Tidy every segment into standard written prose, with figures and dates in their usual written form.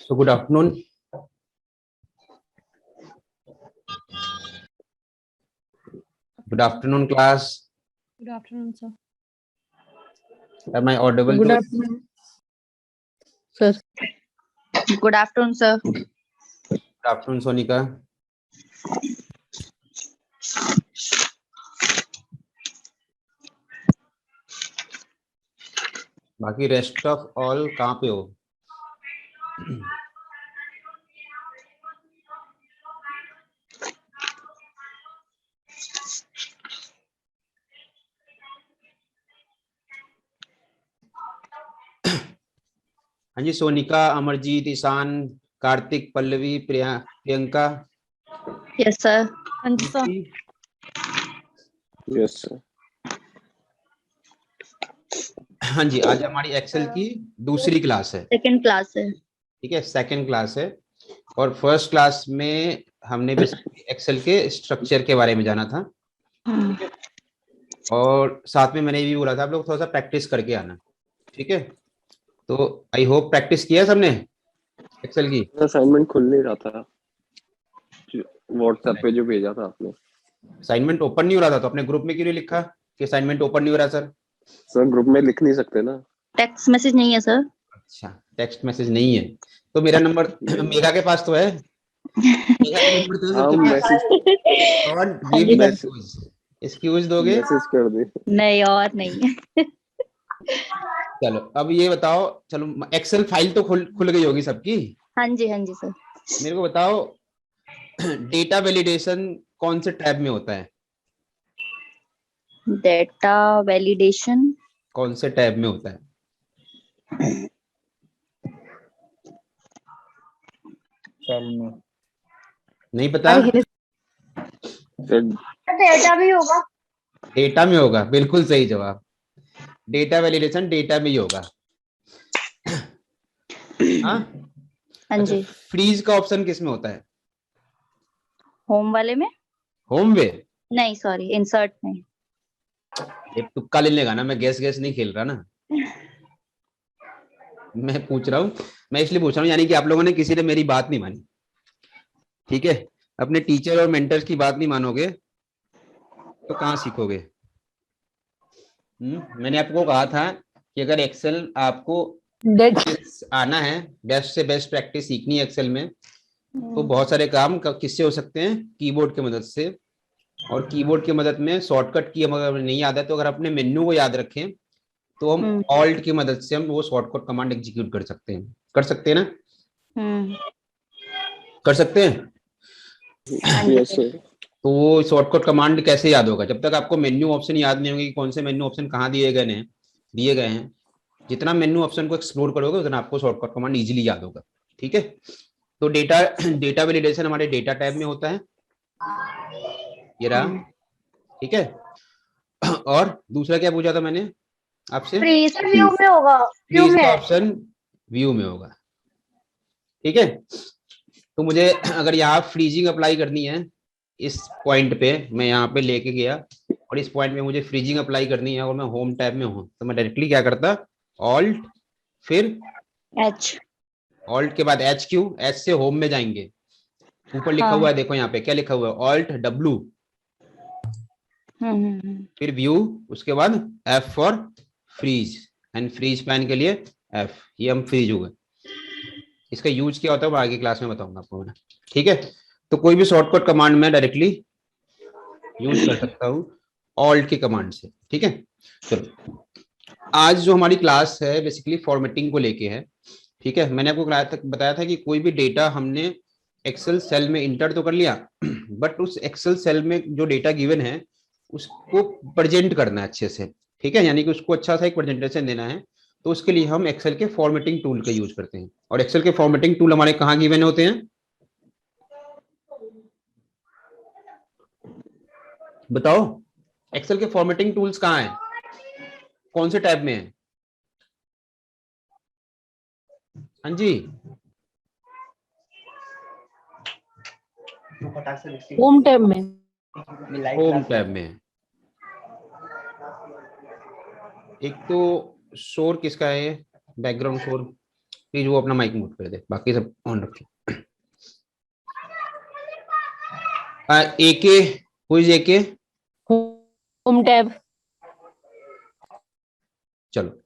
So good afternoon. Good afternoon, class. Good afternoon, sir. Am I audible? Good to- afternoon, sir. Good afternoon, sir. Good afternoon, Sonika. बाकी rest of all कहाँ पे हो? हाँ जी, Sonika, Amarjeet, Ishan, Kartik, Pallavi, Priyanka. Yes, sir. हाँ जी sir. Yes sir. हाँ जी, आज हमारी एक्सेल की दूसरी क्लास है. Second class है. ठीक है, सेकंड क्लास है. और फर्स्ट क्लास में हमने बेसिकली एक्सेल के स्ट्रक्चर के बारे में जाना था. और साथ में मैंने ये भी बोला था आप लोग थोड़ा सा प्रैक्टिस करके आना. ठीक है, तो आई होप प्रैक्टिस किया सबने एक्सेल की. असाइनमेंट खुल नहीं रहा था व्हाट्सएप पे जो भेजा था आपने. असाइनमेंट ओपन नहीं हो रहा था तो अपने ग्रुप में क्यों नहीं लिखा कि असाइनमेंट ओपन नहीं हो रहा सर? सर ग्रुप में लिख नहीं सकते ना. Text message नहीं है सर. अच्छा, टेक्स्ट मैसेज नहीं है तो मेरा नंबर मेघा के पास तो है. मेघा का नंबर तो है हाँ सबके पास. मैसेज और हाँ जी, गिव सर. एक्सक्यूज दोगे? मैसेज कर दे. नहीं और नहीं है. चलो अब ये बताओ, चलो एक्सेल फाइल तो खुल गई होगी सबकी. हाँ जी सर. मेरे को बताओ डेटा वैलिडेशन कौन से टैब में होता है? Data validation. कौन से टैब में होता है? सेल में. नहीं पता? सर Data भी होगा. डेटा में होगा, बिल्कुल सही जवाब. डेटा वैलिडेशन डेटा में ही होगा. हाँ, हाँ जी. फ्रीज का ऑप्शन किस में होता है? होम वाले में. होम वे. नहीं सॉरी इंसर्ट में. ये तुक्का ले लेगा ना, मैं गैस नहीं खेल रहा ना. मैं पूछ रहा हूँ, मैं इसलिए पूछ रहा हूँ यानी कि आप लोगों ने किसी ने मेरी बात नहीं मानी. ठीक है, अपने टीचर और मेंटर्स की बात नहीं मानोगे तो कहाँ सीखोगे? मैंने आपको कहा था कि अगर एक्सेल आपको आना है, बेस्ट से बेस्ट प्रैक्टिस सीखनी है एक्सेल में, तो बहुत सारे काम किससे हो सकते हैं? कीबोर्ड की मदद से. और कीबोर्ड की मदद में शॉर्टकट की अगर नहीं याद है तो अगर अपने मेन्यू को याद रखें तो हम ऑल्ट की मदद से हम वो शॉर्टकट कमांड एग्जीक्यूट कर सकते हैं. कर सकते हैं ना? कर सकते हैं. Yes sir. तो वो शॉर्टकट कमांड कैसे याद होगा? जब तक आपको मेन्यू ऑप्शन याद नहीं होंगे कि कौन से मेन्यू ऑप्शन कहाँ दिए गए हैं. जितना मेन्यू ऑप्शन को एक्सप्लोर करोगे उतना आपको शॉर्टकट कमांड इजीली याद होगा. ठीक है, तो डेटा वैलिडेशन हमारे डेटा टैब में होता है. ये रहा. ठीक है, और दूसरा क्या पूछा था मैंने आपसे? व्यू में होगा. फ्रीज का ऑप्शन व्यू में होगा. ठीक है, तो मुझे अगर यहाँ फ्रीजिंग अप्लाई करनी है, इस पॉइंट पे मैं यहाँ पे लेके गया और इस पॉइंट में मुझे फ्रीजिंग अप्लाई करनी है और मैं होम टैब में हूँ तो मैं डायरेक्टली क्या करता? ऑल्ट फिर H. ऑल्ट के बाद एच. क्यू? एच से होम में जाएंगे. ऊपर लिखा हुआ है, देखो यहाँ पे क्या लिखा हुआ है? ऑल्ट डब्ल्यू फिर व्यू, उसके बाद F for freeze and freeze pane के लिए एफ. ये हम फ्रीज हो गए. इसका यूज क्या होता है वो आगे क्लास में बताऊंगा आपको मैं. ठीक है, तो कोई भी शॉर्टकट कमांड में डायरेक्टली यूज कर सकता हूँ ऑल्ट की कमांड से. ठीक है, चलो आज जो हमारी क्लास है बेसिकली फॉर्मेटिंग को लेके है. ठीक है, मैंने आपको बताया था कि कोई भी डेटा हमने एक्सेल सेल में इंटर तो कर लिया बट उस एक्सेल सेल में जो डेटा गिवन है उसको प्रेजेंट करना है अच्छे से. ठीक है, यानी कि उसको अच्छा सा एक प्रेजेंटेशन देना है. तो उसके लिए हम एक्सेल के फॉर्मेटिंग टूल का यूज करते हैं. और एक्सेल के फॉर्मेटिंग टूल हमारे कहाँ गिवन होते हैं? बताओ, एक्सेल के फॉर्मेटिंग टूल्स कहाँ हैं? कौन से टैब में है? हाँ जी, होम टैब में. होम टैब में है. एक तो शोर किसका है? बैकग्राउंड शोर प्लीज वो अपना माइक म्यूट कर दे, बाकी सब ऑन रखे। AK, who is AK? Home tab. चलो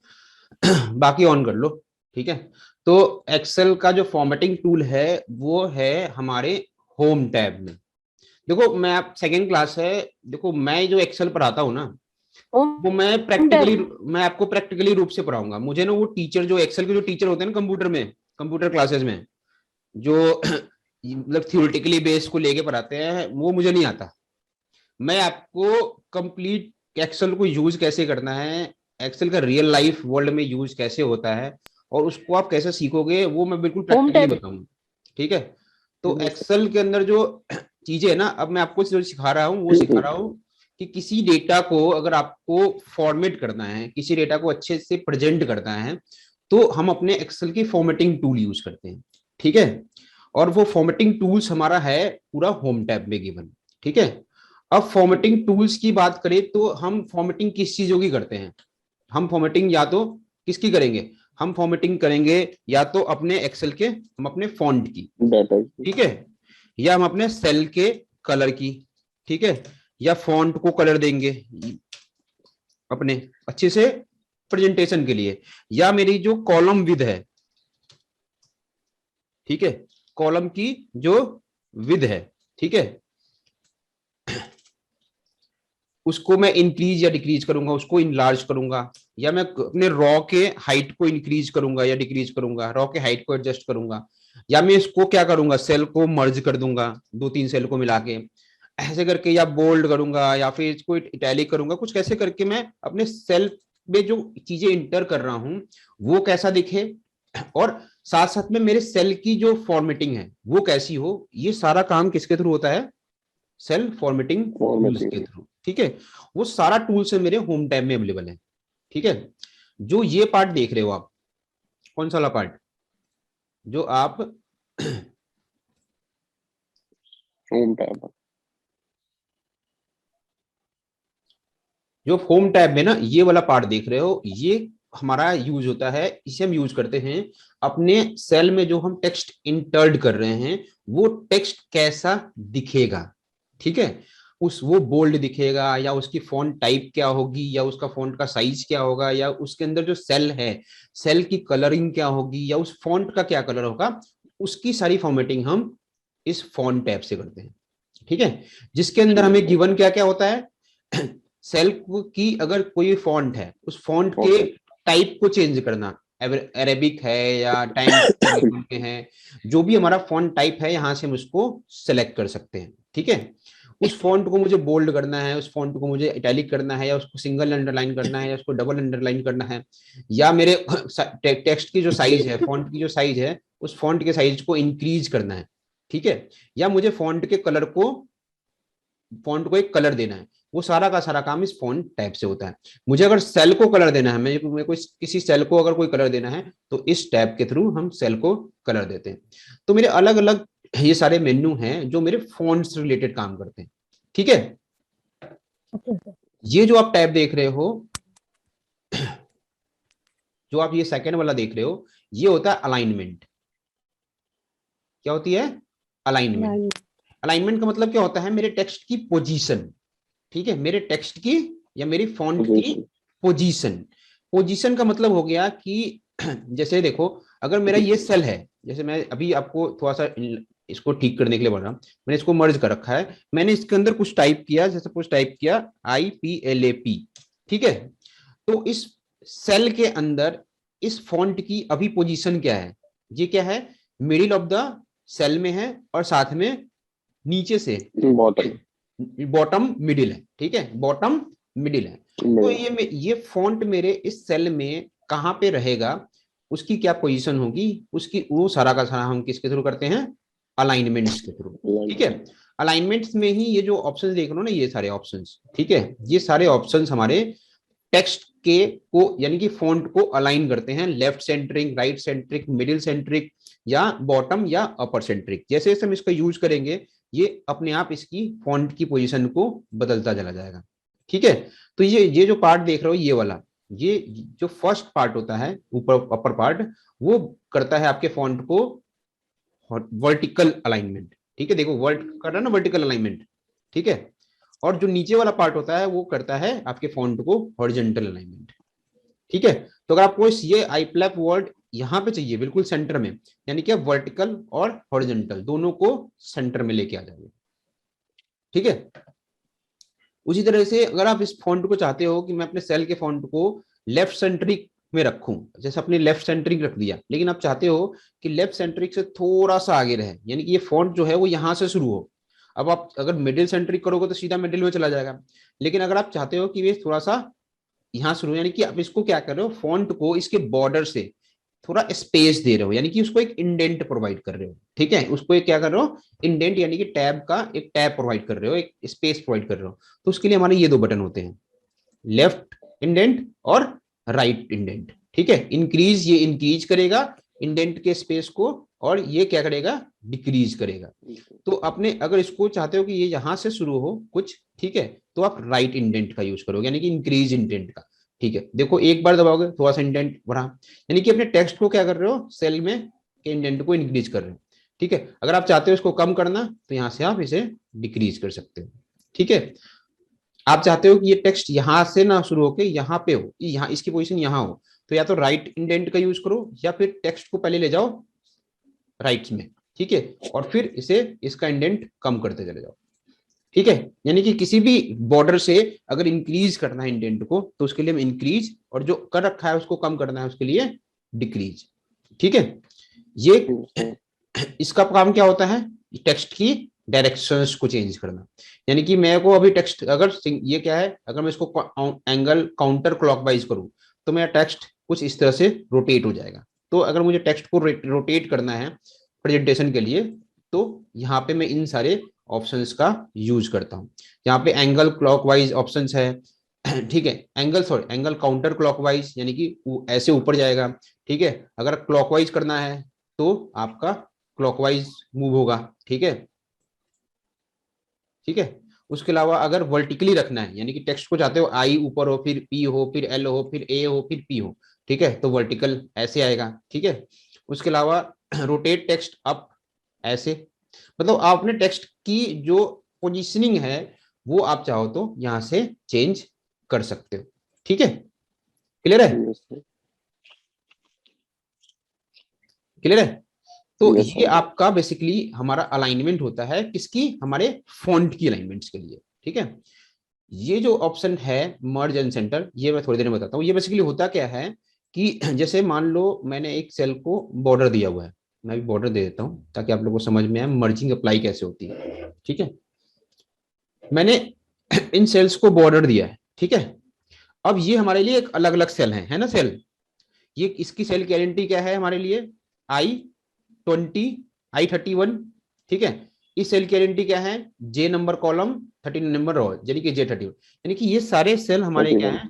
बाकी ऑन कर लो, ठीक है। तो एक्सेल का जो फॉर्मेटिंग टूल है वो है हमारे होम टैब में। देखो मैं आप सेकेंड क्लास है, देखो मैं जो एक्सेल पढ़ाता हूँ ना वो मैं आपको प्रैक्टिकली रूप से पढ़ाऊंगा। मुझे ना वो टीचर जो एक्सेल के जो टीचर होते हैं ना कंप्यूटर में, कंप्यूटर क्लासेस में जो मतलब थियोरेटिकली बेस को लेके पढ़ाते हैं, वो मुझे नहीं आता। मैं आपको कंप्लीट एक्सेल को यूज कैसे करना है, एक्सेल का रियल लाइफ वर्ल्ड में यूज कैसे होता है और उसको आप कैसे सीखोगे वो मैं बिल्कुल प्रैक्टिकली बताऊंगा, ठीक है। तो एक्सेल के अंदर जो चीजें है ना, अब मैं आपको जो सिखा रहा हूँ वो सिखा रहा हूँ कि किसी डेटा को अगर आपको फॉर्मेट करना है, किसी डेटा को अच्छे से प्रेजेंट करना है, तो हम अपने एक्सेल की फॉर्मेटिंग टूल यूज करते हैं, ठीक है। और वो फॉर्मेटिंग टूल्स हमारा है पूरा होम टैब में गिवन, ठीक है। अब फॉर्मेटिंग टूल्स की बात करें तो हम फॉर्मेटिंग किस चीजों की करते हैं? हम फॉर्मेटिंग या तो किसकी करेंगे, हम फॉर्मेटिंग करेंगे या तो अपने एक्सेल के, हम अपने फॉन्ट की, ठीक है, या हम अपने सेल के कलर की, ठीक है, या फॉन्ट को कलर देंगे अपने अच्छे से प्रेजेंटेशन के लिए, या मेरी जो कॉलम विद है, ठीक है, कॉलम की जो विद है, ठीक है, उसको मैं इंक्रीज या डिक्रीज करूंगा, उसको इनलार्ज करूंगा, या मैं अपने रॉ के हाइट को इंक्रीज करूंगा या डिक्रीज करूंगा, रॉ के हाइट को एडजस्ट करूंगा, या मैं इसको क्या करूंगा, सेल को मर्ज कर दूंगा, 2-3 सेल को मिला के ऐसे करके, या बोल्ड करूंगा या फिर इसको इटैलिक करूंगा, कुछ कैसे करके मैं अपने सेल में जो चीजें इंटर कर रहा हूं वो कैसा दिखे, और साथ साथ में मेरे सेल की जो फॉर्मेटिंग है वो कैसी हो। ये सारा काम किसके थ्रू होता है? सेल फॉर्मेटिंग टूल्स के थ्रू, ठीक है। वो सारा टूल्स है मेरे होम टैब में अवेलेबल है, ठीक है। जो ये पार्ट देख रहे हो आप, कौन सा वाला पार्ट जो आप होम टैब, जो होम टैब में ना ये वाला पार्ट देख रहे हो, ये हमारा यूज होता है, इसे हम यूज करते हैं अपने सेल में जो हम टेक्स्ट इंटर्ड कर रहे हैं वो टेक्स्ट कैसा दिखेगा, ठीक है। वो बोल्ड दिखेगा या उसकी फॉन्ट टाइप क्या होगी या उसका फॉन्ट का साइज क्या होगा या उसके अंदर जो सेल है सेल की कलरिंग क्या होगी या उस फॉन्ट का क्या कलर होगा, उसकी सारी फॉर्मेटिंग हम इस फॉन्ट टैब से करते हैं, ठीक है। जिसके अंदर हमें गिवन क्या क्या होता है सेल की अगर कोई फॉन्ट है उस फॉन्ट के टाइप को चेंज करना, अरेबिक है या टाइम्स में है, जो भी हमारा फॉन्ट टाइप है यहाँ से हम उसको सेलेक्ट कर सकते हैं, ठीक है। उस फॉन्ट को मुझे बोल्ड करना है, उस फॉन्ट को मुझे इटैलिक करना है, या उसको सिंगल अंडरलाइन करना है, या उसको डबल अंडरलाइन करना है, या मेरे टेक्स्ट की जो साइज है, फॉन्ट की जो साइज है उस फॉन्ट के साइज को इंक्रीज करना है, ठीक है, या मुझे फॉन्ट के कलर को, फॉन्ट को एक कलर देना है, वो सारा का सारा काम इस फॉन्ट टाइप से होता है। मुझे अगर सेल को कलर देना है, मैं कोई किसी सेल को अगर कोई कलर देना है तो इस टैब के थ्रू हम सेल को कलर देते हैं। तो मेरे अलग अलग ये सारे मेन्यू हैं जो मेरे फॉन्ट से रिलेटेड काम करते हैं, ठीक है। ये जो आप टैब देख रहे हो, जो आप ये सेकंड वाला देख रहे हो, ये होता है अलाइनमेंट। क्या होती है? अलाइनमेंट। अलाइनमेंट का मतलब क्या होता है? मेरे टेक्स्ट की पोजीशन, ठीक है, मेरे टेक्स्ट की या मेरी फॉन्ट की पोजीशन। पोजीशन का मतलब हो गया कि जैसे देखो अगर मेरा ये सेल है, जैसे मैं अभी आपको थोड़ा सा इसको ठीक करने के लिए बोल रहा हूँ, मैंने इसको मर्ज कर रखा है, मैंने इसके अंदर कुछ टाइप किया, जैसे कुछ टाइप किया IPLAP, ठीक है। तो इस सेल के अंदर इस फॉन्ट की अभी पोजीशन क्या है? ये क्या है? मिडिल ऑफ द सेल में है और साथ में नीचे से बॉटम मिडिल है, ठीक है, बॉटम मिडिल है। तो ये फॉन्ट मेरे इस सेल में कहां पे रहेगा, उसकी क्या पोजीशन होगी, उसकी वो सारा का सारा हम किसके थ्रू करते हैं? अलाइनमेंट्स के थ्रू, ठीक है। अलाइनमेंट्स में ही ये जो ऑप्शंस देख रहे हो ना, ये सारे ऑप्शंस, ठीक है, ये सारे ऑप्शंस हमारे टेक्स्ट के को यानी कि फॉन्ट को अलाइन करते हैं, left centering, right centric, middle centric, या बॉटम या अपर सेंट्रिक। जैसे जैसे हम इसका यूज करेंगे ये अपने आप इसकी फॉन्ट की पोजीशन को बदलता चला जाएगा, ठीक है। तो ये जो पार्ट देख रहे हो ये वाला, ये जो फर्स्ट पार्ट होता है ऊपर अपर पार्ट, वो करता है आपके फॉन्ट को वर्टिकल अलाइनमेंट। ठीक है, देखो वर्ट कर रहा है ना, वर्टिकल अलाइनमेंट। ठीक है, और जो नीचे वाला पार्ट होता है वो करता है आपके फॉन्ट को हॉरिजॉन्टल अलाइनमेंट। ठीक है, तो अगर आपको ये आईप्लैप वर्ड यहाँ पे चाहिए बिल्कुल सेंटर में, यानी कि वर्टिकल और हॉरिजॉन्टल दोनों को सेंटर में लेके आ जाएंगे। ठीक है, उसी तरह से अगर आप इस फॉन्ट को चाहते हो कि मैं अपने सेल के फॉन्ट को लेफ्ट सेंट्रिक में रखूं, जैसे अपने लेफ्ट सेंट्रिक रख दिया, लेकिन आप चाहते हो कि लेफ्ट सेंट्रिक से थोड़ा सा आगे रहे, यानी कि ये फॉन्ट जो है वो यहां से शुरू हो। अब आप अगर मिडिल सेंट्रिक करोगे तो सीधा मिडिल में चला जाएगा, लेकिन अगर आप चाहते हो कि ये थोड़ा सा यहाँ शुरू, यानी कि आप इसको क्या कर रहे हो, फॉन्ट को इसके बॉर्डर से थोड़ा स्पेस दे रहे हो, यानी कि उसको एक इंडेंट प्रोवाइड कर रहे हो। ठीक है, उसको एक क्या कर रहे हो, इंडेंट, यानी कि टैब का एक टैब प्रोवाइड कर रहे हो, एक स्पेस प्रोवाइड कर रहे हो। तो उसके लिए हमारे ये दो बटन होते हैं, लेफ्ट इंडेंट और राइट इंडेंट। ठीक है, इंक्रीज ये इंक्रीज करेगा इंडेंट के स्पेस को, और ये क्या करेगा, डिक्रीज करेगा। तो अपने अगर इसको चाहते हो कि ये यहां से शुरू हो कुछ, ठीक है, तो आप राइट इंडेंट का यूज करोगे, यानी कि इंक्रीज इंडेंट का। ठीक है, देखो एक बार दबाओगे थोड़ा सा इंडेंट बढ़ा, यानी कि अपने टेक्स्ट को क्या कर रहे हो, सेल में के इंडेंट को इंक्रीज कर रहे हो। ठीक है, अगर आप चाहते हो इसको कम करना तो यहां से आप इसे डिक्रीज कर सकते हो। ठीक है, आप चाहते हो कि ये टेक्स्ट यहां से ना शुरू होकर यहाँ पे हो, यहाँ इसकी पोजीशन यहाँ हो, तो या तो राइट इंडेंट का यूज करो, या फिर टेक्स्ट को पहले ले जाओ राइट में। ठीक है, और फिर इसे इसका इंडेंट कम करते चले जाओ। ठीक है, यानी कि किसी भी बॉर्डर से अगर इंक्रीज करना है इंडेंट को तो उसके लिए हम इंक्रीज, और जो कर रखा है उसको कम करना है उसके लिए डिक्रीज। ठीक है, ये इसका काम क्या होता है, टेक्स्ट की डायरेक्शंस को चेंज करना। यानी कि मैं को अभी टेक्स्ट अगर ये क्या है, अगर मैं इसको एंगल काउंटर क्लॉकवाइज करूं तो मेरा टेक्स्ट कुछ इस तरह से रोटेट हो जाएगा। तो अगर मुझे टेक्स्ट को रोटेट करना है प्रेजेंटेशन के लिए, तो यहाँ पे मैं इन सारे ऑप्शंस का यूज करता हूँ। यहाँ पे एंगल क्लॉकवाइज ऑप्शंस है, ठीक है, एंगल काउंटर क्लॉकवाइज, यानी कि ऐसे ऊपर जाएगा। ठीक है, अगर क्लॉकवाइज करना है तो आपका क्लॉकवाइज मूव होगा। ठीक है, ठीक है, उसके अलावा अगर वर्टिकली रखना है, यानी कि टेक्स्ट को चाहते हो आई ऊपर हो, फिर पी हो, फिर एल हो, फिर ए हो, फिर पी हो, ठीक है, तो वर्टिकल ऐसे आएगा। ठीक है, उसके अलावा रोटेट टेक्स्ट अप, ऐसे, मतलब आपने टेक्स्ट की जो पोजीशनिंग है वो आप चाहो तो यहां से चेंज कर सकते हो। ठीक है, क्लियर है, क्लियर है। तो ये आपका बेसिकली हमारा अलाइनमेंट होता है, किसकी, हमारे फॉन्ट की अलाइनमेंट्स के लिए। ठीक है, ये जो ऑप्शन है मर्ज एंड सेंटर, ये मैं थोड़ी देर में बताता हूँ। ये बेसिकली होता क्या है कि जैसे मान लो मैंने एक सेल को बॉर्डर दिया हुआ है, मैं भी बॉर्डर दे देता हूँ ताकि आप लोगों को समझ में आए मर्जिंग अप्लाई कैसे होती है। ठीक है, मैंने इन सेल्स को बॉर्डर दिया है। ठीक है, अब ये हमारे लिए एक अलग अलग सेल है ना सेल। ये इसकी सेल की आइडेंटिटी क्या है हमारे लिए, I20, I31। ठीक है, इस सेल की आइडेंटिटी क्या है, J नंबर कॉलम 13 नंबर रो, यानी कि J31, यानी कि ये सारे सेल हमारे क्या है,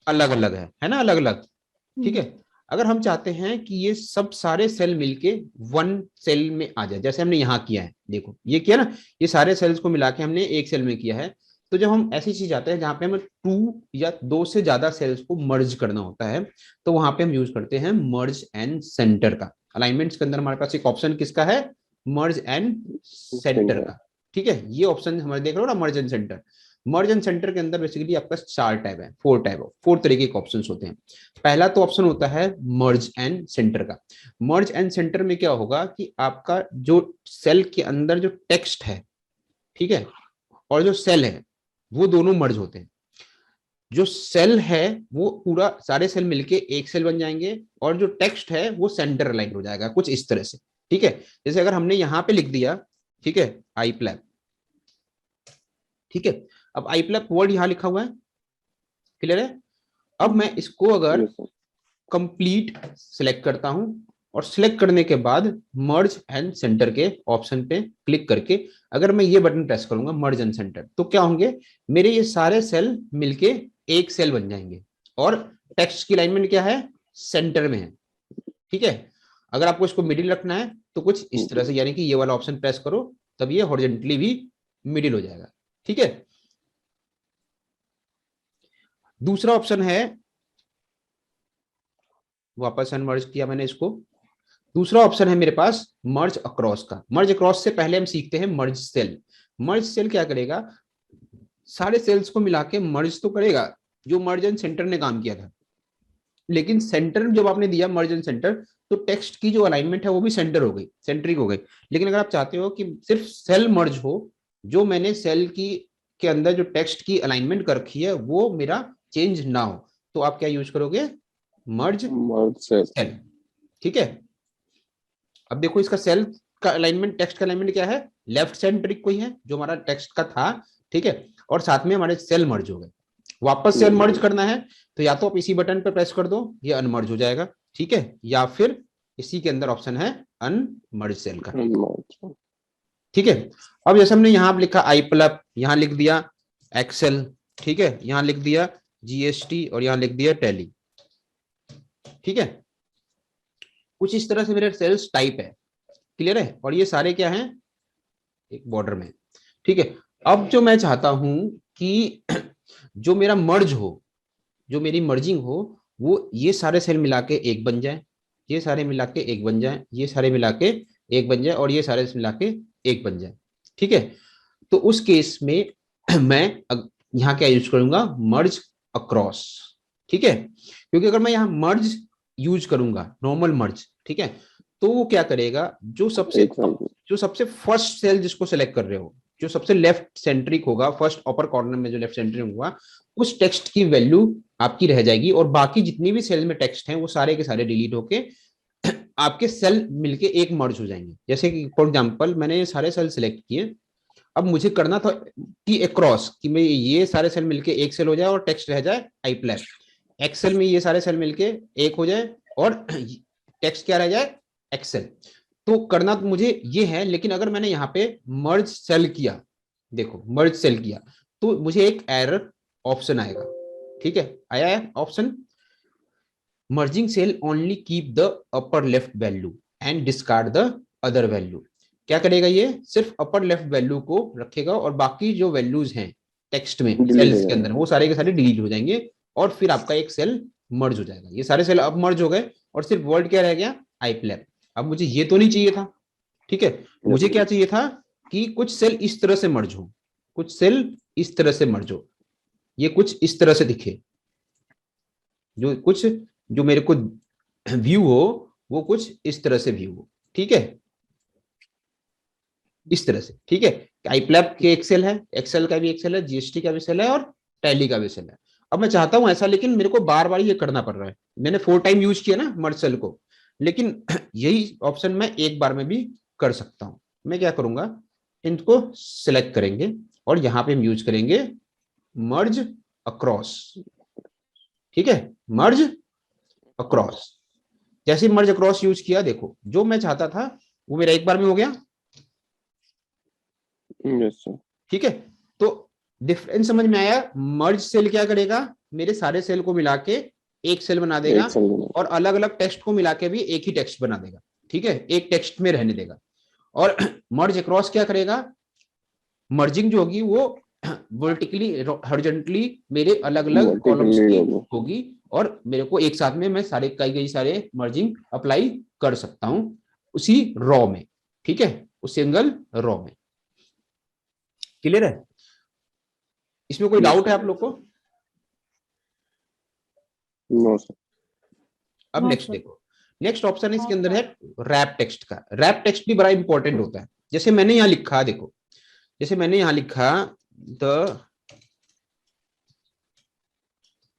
अलग अलग है ना, अलग अलग। ठीक है, अगर हम चाहते हैं कि ये सब सारे सेल मिलके वन सेल में आ जाए, जैसे हमने यहाँ किया है, देखो ये किया ना, ये सारे सेल्स को मिला के हमने एक सेल में किया है। तो जब हम ऐसी चीज आते हैं जहां पे हमें 2 या 2 से ज्यादा सेल्स को मर्ज करना होता है, तो वहां पे हम यूज करते हैं मर्ज एंड सेंटर का। अलाइनमेंट्स के अंदर हमारे पास एक ऑप्शन किसका है, मर्ज एंड सेंटर का। ठीक है, ये ऑप्शन हमारे देख रहे हो ना, मर्ज and centre. Merge and centre के अंदर बेसिकली आपका 4 टैब है, 4 तरीके के ऑप्शंस होते हैं। पहला तो ऑप्शन होता है मर्ज एंड सेंटर का। मर्ज एंड सेंटर में क्या होगा कि आपका जो सेल के अंदर जो टेक्स्ट है, ठीक है, और जो सेल है वो दोनों मर्ज होते हैं। जो सेल है वो पूरा सारे सेल मिलके एक सेल बन जाएंगे, और जो टेक्स्ट है वो सेंटर अलाइन हो जाएगा कुछ इस तरह से। ठीक है, जैसे अगर हमने यहां पे लिख दिया, ठीक है, आईप्लैप, ठीक है, अब आईप्लैप वर्ड यहां लिखा हुआ है, क्लियर है। अब मैं इसको अगर कंप्लीट सिलेक्ट करता हूं, और सिलेक्ट करने के बाद मर्ज एंड सेंटर के ऑप्शन पे क्लिक करके अगर मैं ये बटन प्रेस करूंगा मर्ज एंड सेंटर, तो क्या होंगे, मेरे ये सारे सेल मिलके एक सेल बन जाएंगे, और टेक्स्ट की अलाइनमेंट क्या है, सेंटर में है। ठीक है, अगर आपको इसको मिडिल रखना है तो कुछ इस तरह से, यानी कि ये वाला ऑप्शन प्रेस करो तब ये हॉरिजॉन्टली भी मिडिल हो जाएगा। ठीक है, दूसरा ऑप्शन है वापस अनमर्ज किया मैंने इसको। दूसरा ऑप्शन है मेरे पास मर्ज अक्रॉस का। मर्ज अक्रॉस से पहले हम सीखते हैं मर्ज सेल। मर्ज सेल क्या करेगा, सारे सेल्स को मिला के मर्ज तो करेगा जो मर्ज एंड सेंटर ने काम किया था, लेकिन सेंटर जब आपने दिया मर्ज एंड सेंटर तो टेक्स्ट की जो अलाइनमेंट है वो भी सेंटर हो गई, सेंट्रिक हो गई। लेकिन अगर आप चाहते हो कि सिर्फ सेल मर्ज हो, जो मैंने सेल की के अंदर जो टेक्स्ट की अलाइनमेंट कर रखी है वो मेरा चेंज ना हो, तो आप क्या यूज करोगे, मर्ज मर्ज सेल। सेल। ठीक है, अब देखो इसका सेल का अलाइनमेंट, टेक्स्ट का अलाइनमेंट क्या है, लेफ्ट सेंट्रिक कोई है जो हमारा टेक्स्ट का था। ठीक है, और साथ में हमारे सेल मर्ज हो गए। वापस से अनमर्ज करना है तो या तो आप इसी बटन पर प्रेस कर दो, ये अनमर्ज हो जाएगा। ठीक है, या फिर इसी के अंदर ऑप्शन है अनमर्ज सेल का। ठीक है, अब जैसे हमने यहां लिखा आई प्लप, यहां लिख दिया एक्सेल। ठीक है, यहां लिख दिया जीएसटी और यहां लिख दिया टैली। ठीक है, कुछ इस तरह से मेरे सेल्स टाइप है। क्लियर है, और ये सारे क्या हैं, एक बॉर्डर में। ठीक है, अब जो मैं चाहता हूं कि जो मेरा मर्ज हो, जो मेरी मर्जिंग हो, वो ये सारे सेल मिला के एक बन जाए, ये सारे मिला के एक बन जाए, ये सारे मिला के एक बन जाए, और ये सारे मिला के एक बन जाए। ठीक है, तो उस केस में मैं यहां क्या यूज करूंगा, मर्ज अक्रॉस। ठीक है, क्योंकि अगर मैं यहां मर्ज यूज करूंगा, नॉर्मल मर्ज, ठीक है, तो वो क्या करेगा, जो सबसे फर्स्ट सेल जिसको सेलेक्ट कर रहे हो, जो सबसे लेफ्ट सेंट्रिक होगा, फर्स्ट अपर कॉर्नर में जो लेफ्ट सेंट्रिक होगा, उस टेक्स्ट की वैल्यू आपकी रह जाएगी, और बाकी जितनी भी सेल में टेक्स्ट हैं वो सारे के सारे डिलीट होके आपके सेल मिलके एक मर्ज हो जाएंगे। जैसे कि फॉर एग्जांपल मैंने ये सारे सेल सिलेक्ट किए, अब मुझे करना था कि अक्रॉस, कि मैं ये सारे सेल मिलके एक सेल हो जाए और टेक्स्ट रह जाए आई प्लस। एक्सेल में ये सारे सेल मिलके एक हो जाए और टेक्स्ट क्या रह जाए, एक्सेल। तो करना तो मुझे ये है, लेकिन अगर मैंने यहाँ पे मर्ज सेल किया, देखो मर्ज सेल किया, तो मुझे एक एरर ऑप्शन आएगा। ठीक है, आया है option, merging cell only keep the upper left value and discard the other value. क्या करेगा, ये सिर्फ अपर लेफ्ट वैल्यू को रखेगा और बाकी जो वैल्यूज हैं टेक्स्ट में सेल्स के अंदर वो सारे के सारे डिलीट हो जाएंगे, और फिर आपका एक सेल मर्ज हो जाएगा। ये सारे सेल अब मर्ज हो गए और सिर्फ वर्ड क्या रह गया, आई प्लैप। अब मुझे ये तो नहीं चाहिए था। ठीक है, मुझे क्या चाहिए था कि कुछ सेल इस तरह से मर्ज हो, कुछ सेल इस तरह से मर्ज हो, ये कुछ इस तरह से दिखे, जो मेरे को व्यू हो वो कुछ इस तरह से व्यू हो। ठीक है, इस तरह से। ठीक है, आई प्लैप के एक्सेल है, एक्सेल का भी एक्सेल है, जीएसटी का भी सेल है और टैली का भी सेल है। अब मैं चाहता हूं ऐसा, लेकिन मेरे को बार बार ये करना पड़ रहा है। मैंने 4 टाइम यूज किया ना मर्ज सेल को, लेकिन यही ऑप्शन मैं एक बार में भी कर सकता हूं। मैं क्या करूंगा, इनको सिलेक्ट करेंगे और यहां पे हम यूज करेंगे मर्ज अक्रॉस। ठीक है, मर्ज अक्रॉस। जैसे मर्ज अक्रॉस यूज किया, देखो जो मैं चाहता था वो मेरा एक बार में हो गया। ठीक है, तो डिफरेंस समझ में आया। मर्ज सेल क्या करेगा, मेरे सारे सेल को मिला के एक सेल बना देगा और अलग अलग टेक्स्ट को मिला के भी एक ही टेक्स्ट बना देगा। ठीक है, एक टेक्स्ट में रहने देगा। और मर्ज अक्रॉस क्या करेगा, मर्जिंग जो होगी वो वर्टिकली हॉरिजॉन्टली मेरे अलग अलग कॉलम्स की होगी, और मेरे को एक साथ में मैं कई सारे मर्जिंग अप्लाई कर सकता हूं उसी रॉ में। ठीक है, उस सिंगल रॉ में। क्लियर है, इसमें कोई डाउट है आप लोग को? No sir. अब नेक्स्ट देखो, नेक्स्ट ऑप्शन इसके अंदर है रैप टेक्स्ट का। रैप टेक्स्ट भी बड़ा इंपॉर्टेंट होता है। जैसे मैंने यहां लिखा, देखो जैसे मैंने यहां लिखा the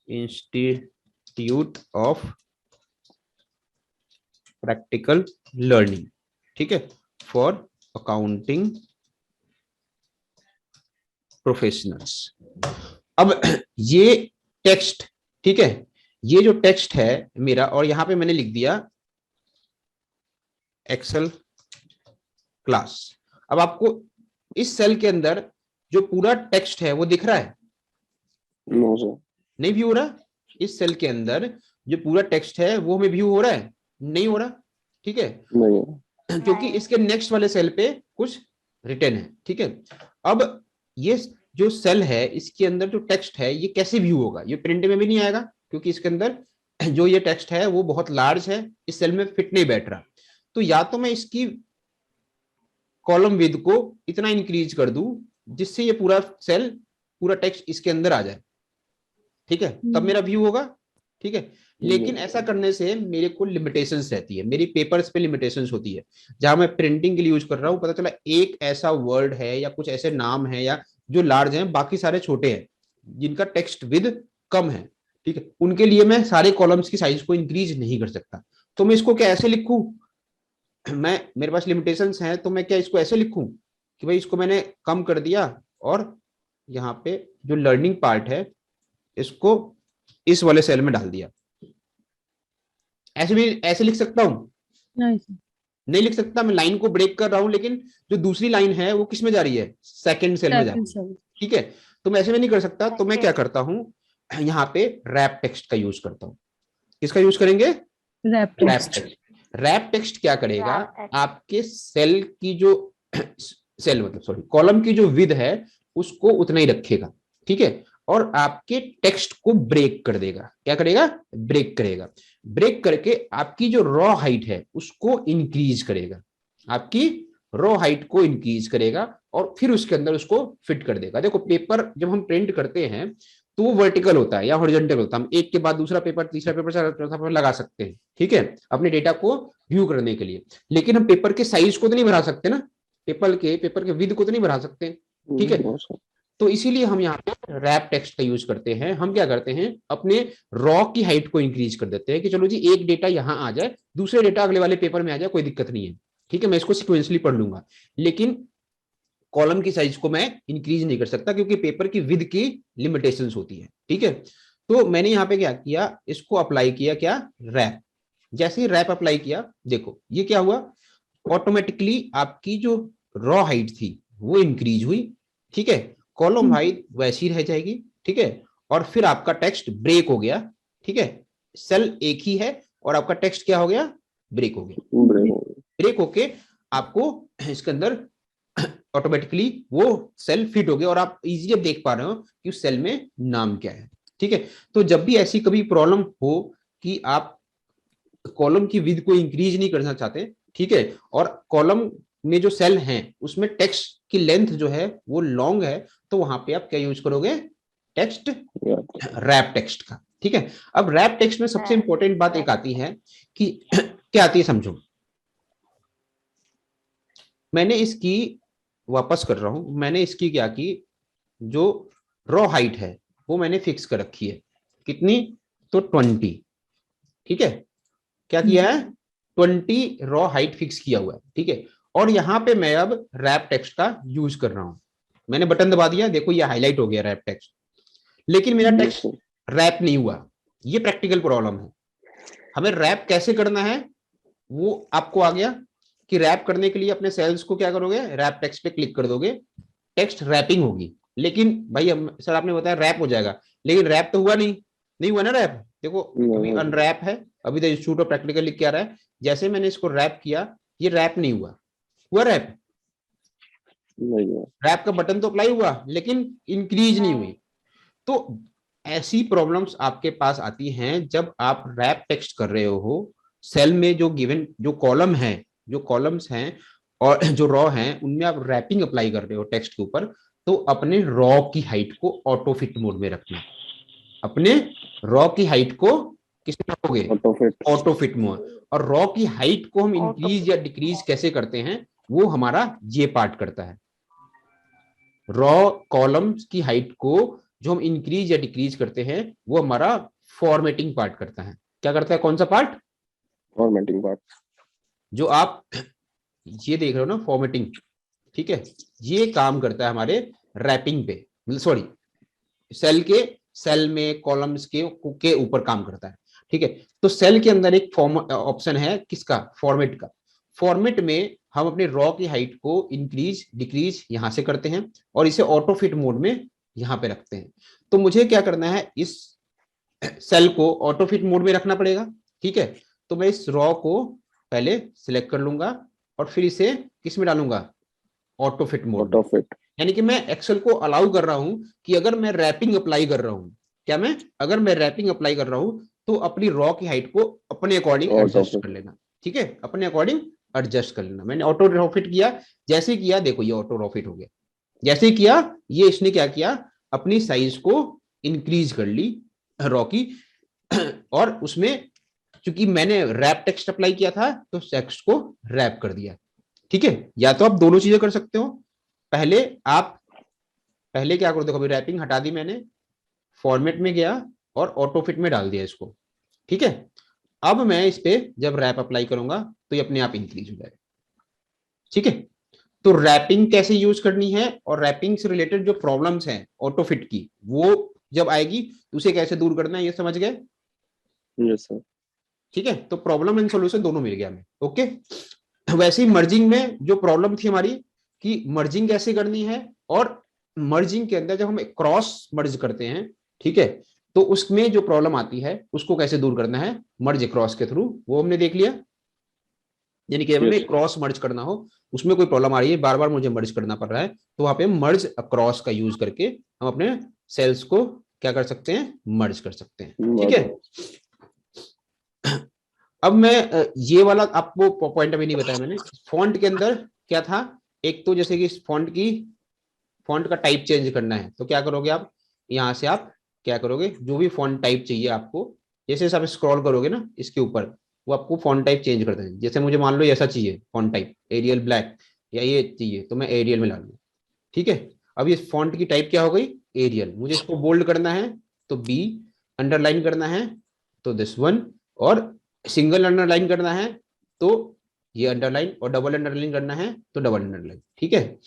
institute of practical learning, ठीक है, फॉर अकाउंटिंग प्रोफेशनल्स। अब ये टेक्स्ट, ठीक है, ये जो टेक्स्ट है मेरा, और यहां पे मैंने लिख दिया एक्सेल क्लास। अब आपको इस सेल के अंदर जो पूरा टेक्स्ट है वो दिख रहा है? No sir. नहीं व्यू हो रहा। इस सेल के अंदर जो पूरा टेक्स्ट है वो हमें व्यू हो रहा है? नहीं हो रहा। ठीक है, नहीं, क्योंकि इसके नेक्स्ट वाले सेल पे कुछ रिटर्न है। ठीक है, अब ये जो सेल है इसके अंदर जो टेक्स्ट है ये कैसे व्यू होगा, ये प्रिंट में भी नहीं आएगा क्योंकि इसके अंदर जो ये टेक्स्ट है वो बहुत लार्ज है, इस सेल में फिट नहीं बैठ रहा, तो या तो मैं इसकी कॉलम विद को इतना इंक्रीज कर दूं जिससे ये पूरा सेल, पूरा टेक्स्ट इसके अंदर आ जाए, ठीक है, तब मेरा व्यू होगा, ठीक है। लेकिन ऐसा करने से मेरे को लिमिटेशंस रहती है, मेरी पेपर्स पे लिमिटेशंस होती है, जहां मैं प्रिंटिंग के लिए यूज कर रहा हूं, पता चला एक ऐसा वर्ड है या कुछ ऐसे नाम है या जो लार्ज हैं, बाकी सारे छोटे हैं, जिनका टेक्स्ट विद कम है, ठीक है, उनके लिए मैं सारे कॉलम्स की साइज को इंक्रीज नहीं कर सकता। तो मैं इसको क्या ऐसे लिखूं, मैं, मेरे पास लिमिटेशंस हैं, तो मैं क्या इसको ऐसे लिखूं कि भाई इसको मैंने कम कर दिया और यहाँ पे जो लर्निंग पार्ट है इसको इस वाले सेल में डाल दिया, ऐसे भी ऐसे लिख सकता हूं? नहीं लिख सकता, मैं लाइन को ब्रेक कर रहा हूं, लेकिन जो दूसरी लाइन है वो किस में जा रही है, सेकंड सेल में जा रही है, ठीक है। तो मैं ऐसे में नहीं कर सकता, तो मैं क्या करता हूं, यहाँ पे रैप टेक्स्ट का यूज करता हूं। किसका यूज करेंगे? Wrap text. रैप टेक्स्ट क्या करेगा, आपके सेल की जो सेल मतलब सॉरी कॉलम की जो विड्थ है उसको उतना ही रखेगा, ठीक है, और आपके टेक्स्ट को ब्रेक कर देगा। क्या करेगा? ब्रेक करेगा। ब्रेक करके आपकी जो रॉ हाइट है उसको इंक्रीज करेगा, आपकी रॉ हाइट को इंक्रीज करेगा और फिर उसके अंदर उसको फिट कर देगा। देखो पेपर जब हम प्रिंट करते हैं तो वो वर्टिकल होता है या हॉरिजॉन्टल होता है, हम एक के बाद दूसरा पेपर, तीसरा पेपर, चौथा पेपर लगा सकते हैं, ठीक है, अपने डेटा को व्यू करने के लिए। लेकिन हम पेपर के साइज को तो नहीं बढ़ा सकते ना, पेपर के विड्थ को तो नहीं बढ़ा सकते, ठीक है। तो इसीलिए हम यहाँ पे रैप टेक्स्ट का यूज करते हैं। हम क्या करते हैं, अपने रॉ की हाइट को इंक्रीज कर देते हैं कि चलो जी एक डेटा यहाँ आ जाए, दूसरे डेटा अगले वाले पेपर में आ जाए, कोई दिक्कत नहीं है, ठीक है, मैं इसको सिक्वेंसली पढ़ लूंगा। लेकिन कॉलम की साइज को मैं इंक्रीज नहीं कर सकता क्योंकि पेपर की विड्थ की लिमिटेशंस होती है, ठीक है। तो मैंने यहाँ पे क्या किया, इसको अप्लाई किया, क्या, रैप। जैसे ही रैप अप्लाई किया, देखो ये क्या हुआ, ऑटोमेटिकली आपकी जो रॉ हाइट थी वो इंक्रीज हुई, ठीक है, कॉलम हाइट वैसी रह जाएगी, ठीक है, और फिर आपका टेक्स्ट ब्रेक हो गया, ठीक है, सेल एक ही है और आपका टेक्स्ट क्या हो गया, ब्रेक हो गया। ब्रेक होके आपको इसके अंदर ऑटोमेटिकली वो सेल फिट हो गया और आप इजीली अब देख पा रहे हो कि उस सेल में नाम क्या है, ठीक है। तो जब भी ऐसी कभी प्रॉब्लम हो कि आप कॉलम की विड्थ को इंक्रीज नहीं करना चाहते, ठीक है, और कॉलम में जो सेल हैं उसमें टेक्स्ट की लेंथ जो है वो लॉन्ग है, तो वहां पे आप क्या यूज करोगे, टेक्स्ट रैप टेक्स्ट का, ठीक है। अब रैप टेक्स्ट में सबसे इंपॉर्टेंट बात एक आती है कि क्या आती है, समझो, मैंने इसकी वापस कर रहा हूं, मैंने इसकी क्या की, जो रॉ हाइट है वो मैंने फिक्स कर रखी है, कितनी, तो 20, ठीक है, क्या किया है, 20 रॉ हाइट फिक्स किया हुआ है, ठीक है। और यहां पे मैं अब रैप टेक्स्ट का यूज कर रहा हूं, मैंने बटन दबा दिया, देखो ये हाईलाइट हो गया रैप टेक्स्ट, लेकिन मेरा टेक्स्ट रैप नहीं हुआ। ये प्रैक्टिकल प्रॉब्लम है। हमें रैप कैसे करना है वो आपको आ गया कि रैप करने के लिए अपने सेल्स को क्या करोगे, रैप टेक्स्ट पे क्लिक कर दोगे, टेक्स्ट रैपिंग होगी। लेकिन भाई सर आपने बताया रैप हो जाएगा, लेकिन रैप तो हुआ नहीं हुआ ना रैप। देखो अभी अनरैप है, अभी द इंस्टीट्यूट ऑफ प्रैक्टिकल लिख के आ रहा है, जैसे मैंने इसको रैप किया, ये रैप नहीं हुआ, हुआ रैप, रैप का बटन तो अप्लाई हुआ लेकिन इंक्रीज नहीं हुई। तो ऐसी प्रॉब्लम्स आपके पास आती हैं जब आप रैप टेक्स्ट कर रहे हो, सेल में जो गिवन जो कॉलम है, जो कॉलम्स हैं और जो रॉ हैं, उनमें आप रैपिंग अप्लाई कर रहे हो टेक्स्ट के ऊपर, तो अपने रॉ की हाइट को ऑटो फिट मोड में रखना। अपने रॉ की हाइट को किसमें रखोगे, ऑटो फिट मोड। और रॉ की हाइट को हम इंक्रीज या डिक्रीज कैसे करते हैं, वो हमारा ये पार्ट करता है। रॉ कॉलम्स की हाइट को जो हम इंक्रीज या डिक्रीज करते हैं वो हमारा फॉर्मेटिंग पार्ट करता है। क्या करता है, कौन सा पार्ट, फॉर्मेटिंग पार्ट, जो आप ये देख रहे हो ना, फॉर्मेटिंग, ठीक है, ये काम करता है हमारे रैपिंग पे, सॉरी सेल में कॉलम्स के ऊपर काम करता है, ठीक है। तो सेल के अंदर एक ऑप्शन है किसका, फॉर्मेट का। फॉर्मेट में हम अपने रॉ की हाइट को इंक्रीज डिक्रीज यहां से करते हैं और इसे ऑटो फिट मोड में यहां पे रखते हैं। तो मुझे क्या करना है, इस सेल को ऑटो फिट मोड में रखना पड़ेगा, ठीक है। तो मैं इस रॉ को पहले सिलेक्ट कर लूंगा और फिर इसे किस में डालूंगा, ऑटो फिट मोड, यानी कि मैं एक्सेल को अलाउ कर रहा हूं कि अगर मैं रैपिंग अप्लाई कर रहा हूं, क्या मैं, अगर मैं रैपिंग अप्लाई कर रहा हूं तो अपनी रॉ की हाइट को अपने अकॉर्डिंग और एडजस्ट तो कर लेना, ठीक है, अपने अकॉर्डिंग एडजस्ट कर लेना। मैंने ऑटो रॉ फिट किया, जैसे ही किया देखो ये ऑटो रॉ फिट हो गया। जैसे ही किया ये इसने क्या किया, अपनी साइज को इंक्रीज कर ली रॉ की, और उसमें क्योंकि मैंने रैप टेक्स्ट अप्लाई किया था तो टेक्स्ट को रैप कर दिया, ठीक है। या तो आप दोनों चीजें कर सकते हो, पहले आप पहले क्या करो, देखो अभी रैपिंग हटा दी मैंने, फॉर्मेट में गया और ऑटो फिट में डाल दिया इसको, ठीक है। अब मैं इस पे जब रैप अप्लाई करूंगा तो ये अपने आप इंक्रीज हो जाएगा, ठीक है। तो रैपिंग कैसे यूज करनी है और रैपिंग से रिलेटेड जो प्रॉब्लम्स हैं ऑटो फिट की, वो जब आएगी तो उसे कैसे दूर करना है ये समझ गए, यस सर। ठीक है। तो प्रॉब्लम एंड सॉल्यूशन दोनों मिल गया हमें, ओके। वैसे ही मर्जिंग में जो प्रॉब्लम थी हमारी कि मर्जिंग कैसे करनी है, और मर्जिंग के अंदर जब हम क्रॉस मर्ज करते हैं, ठीक है, तो उसमें जो प्रॉब्लम आती है उसको कैसे दूर करना है मर्ज क्रॉस के थ्रू, वो हमने देख लिया। यानी कि हमें Yes. क्रॉस मर्ज करना हो, उसमें कोई प्रॉब्लम आ रही है, बार बार मुझे मर्ज करना पड़ रहा है, तो वहां पे मर्ज क्रॉस का यूज करके हम अपने सेल्स को क्या कर सकते हैं, मर्ज कर सकते हैं, ठीक है। अब मैं ये वाला आपको पॉइंट अभी नहीं बताया मैंने, फॉन्ट के अंदर क्या था, एक तो जैसे कि फॉन्ट का टाइप चेंज करना है, तो क्या करोगे आप, यहाँ से आप क्या करोगे, जो भी फॉन्ट टाइप चाहिए आपको, जैसे आप स्क्रॉल करोगे ना इसके ऊपर, वो आपको फॉन्ट टाइप चेंज कर देंगे। जैसे मुझे मान लो ऐसा चाहिए फॉन्ट टाइप एरियल ब्लैक, या ये चाहिए तो मैं एरियल में ला लूँ, ठीक है। अब ये फॉन्ट की टाइप क्या हो गई, एरियल। मुझे इसको बोल्ड करना है तो बी, अंडरलाइन करना है तो दिस वन, और सिंगल अंडरलाइन करना है तो ये अंडरलाइन, और डबल अंडरलाइन करना है तो डबल अंडरलाइन, ठीक है।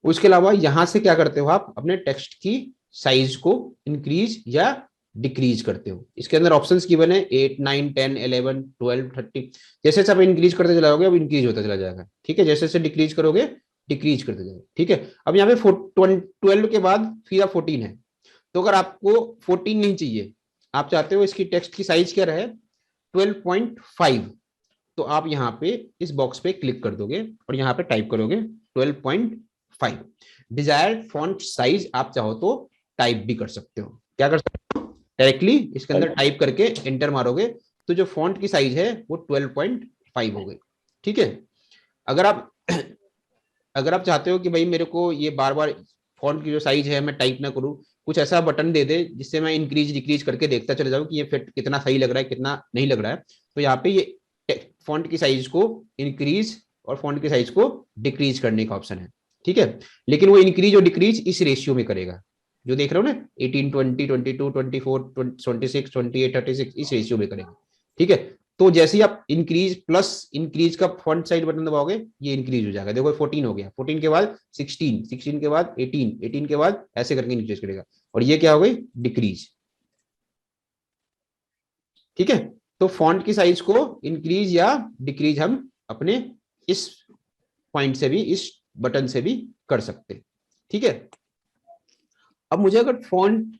उसके अलावा यहां से क्या करते हो आप, अपने टेक्स्ट की साइज को इंक्रीज या डिक्रीज करते हो। इसके अंदर ऑप्शंस गिवन है 8 9 10 11 12 30, जैसे सब इंक्रीज करते चला जाओगे अब इंक्रीज होता चला जाएगा, ठीक है। जैसे जैसे डिक्रीज करोगे डिक्रीज करते जाएगा, ठीक है। अब यहाँ पे 12 के बाद फिर आप 14 है, तो अगर आपको 14 नहीं चाहिए, आप चाहते हो इसकी टेक्स्ट की साइज क्या रहे 12.5, तो आप यहाँ पे इस बॉक्स पे क्लिक कर दोगे और यहाँ पे टाइप करोगे 12.5। डिजायर्ड फॉन्ट साइज आप चाहो तो टाइप भी कर सकते हो, क्या कर सकते हो, डायरेक्टली इसके अंदर टाइप करके एंटर मारोगे तो जो फॉन्ट की साइज है वो 12.5 हो गई, ठीक है। अगर आप अगर आप चाहते हो कि भाई मेरे को ये बार बार फॉन्ट की जो साइज है मैं टाइप ना करूं, कुछ ऐसा बटन दे दे जिससे मैं इंक्रीज डिक्रीज करके देखता चले जाऊं कि ये फिट कितना सही लग रहा है कितना नहीं लग रहा है, तो यहाँ पे ये फॉन्ट की साइज को इंक्रीज और फॉन्ट की साइज को डिक्रीज करने का ऑप्शन है, ठीक है। लेकिन वो इंक्रीज और डिक्रीज इस रेशियो में करेगा, जो देख रहे हो ना 18 20 22 24 26 28 36 इस रेशियो में करेगा, ठीक है। तो जैसे ही आप इंक्रीज प्लस इंक्रीज का फॉन्ट साइज बटन दबाओगे ये इंक्रीज हो जाएगा, देखो 14 हो गया, 14 के बाद 16, 16 के बाद 18, 18 के बाद ऐसे करके इंक्रीज करेगा, और ये क्या हो गई डिक्रीज, ठीक है। तो फॉन्ट की साइज को इंक्रीज या डिक्रीज हम अपने इस पॉइंट से भी, इस बटन से भी कर सकते, ठीक है। अब मुझे अगर फॉन्ट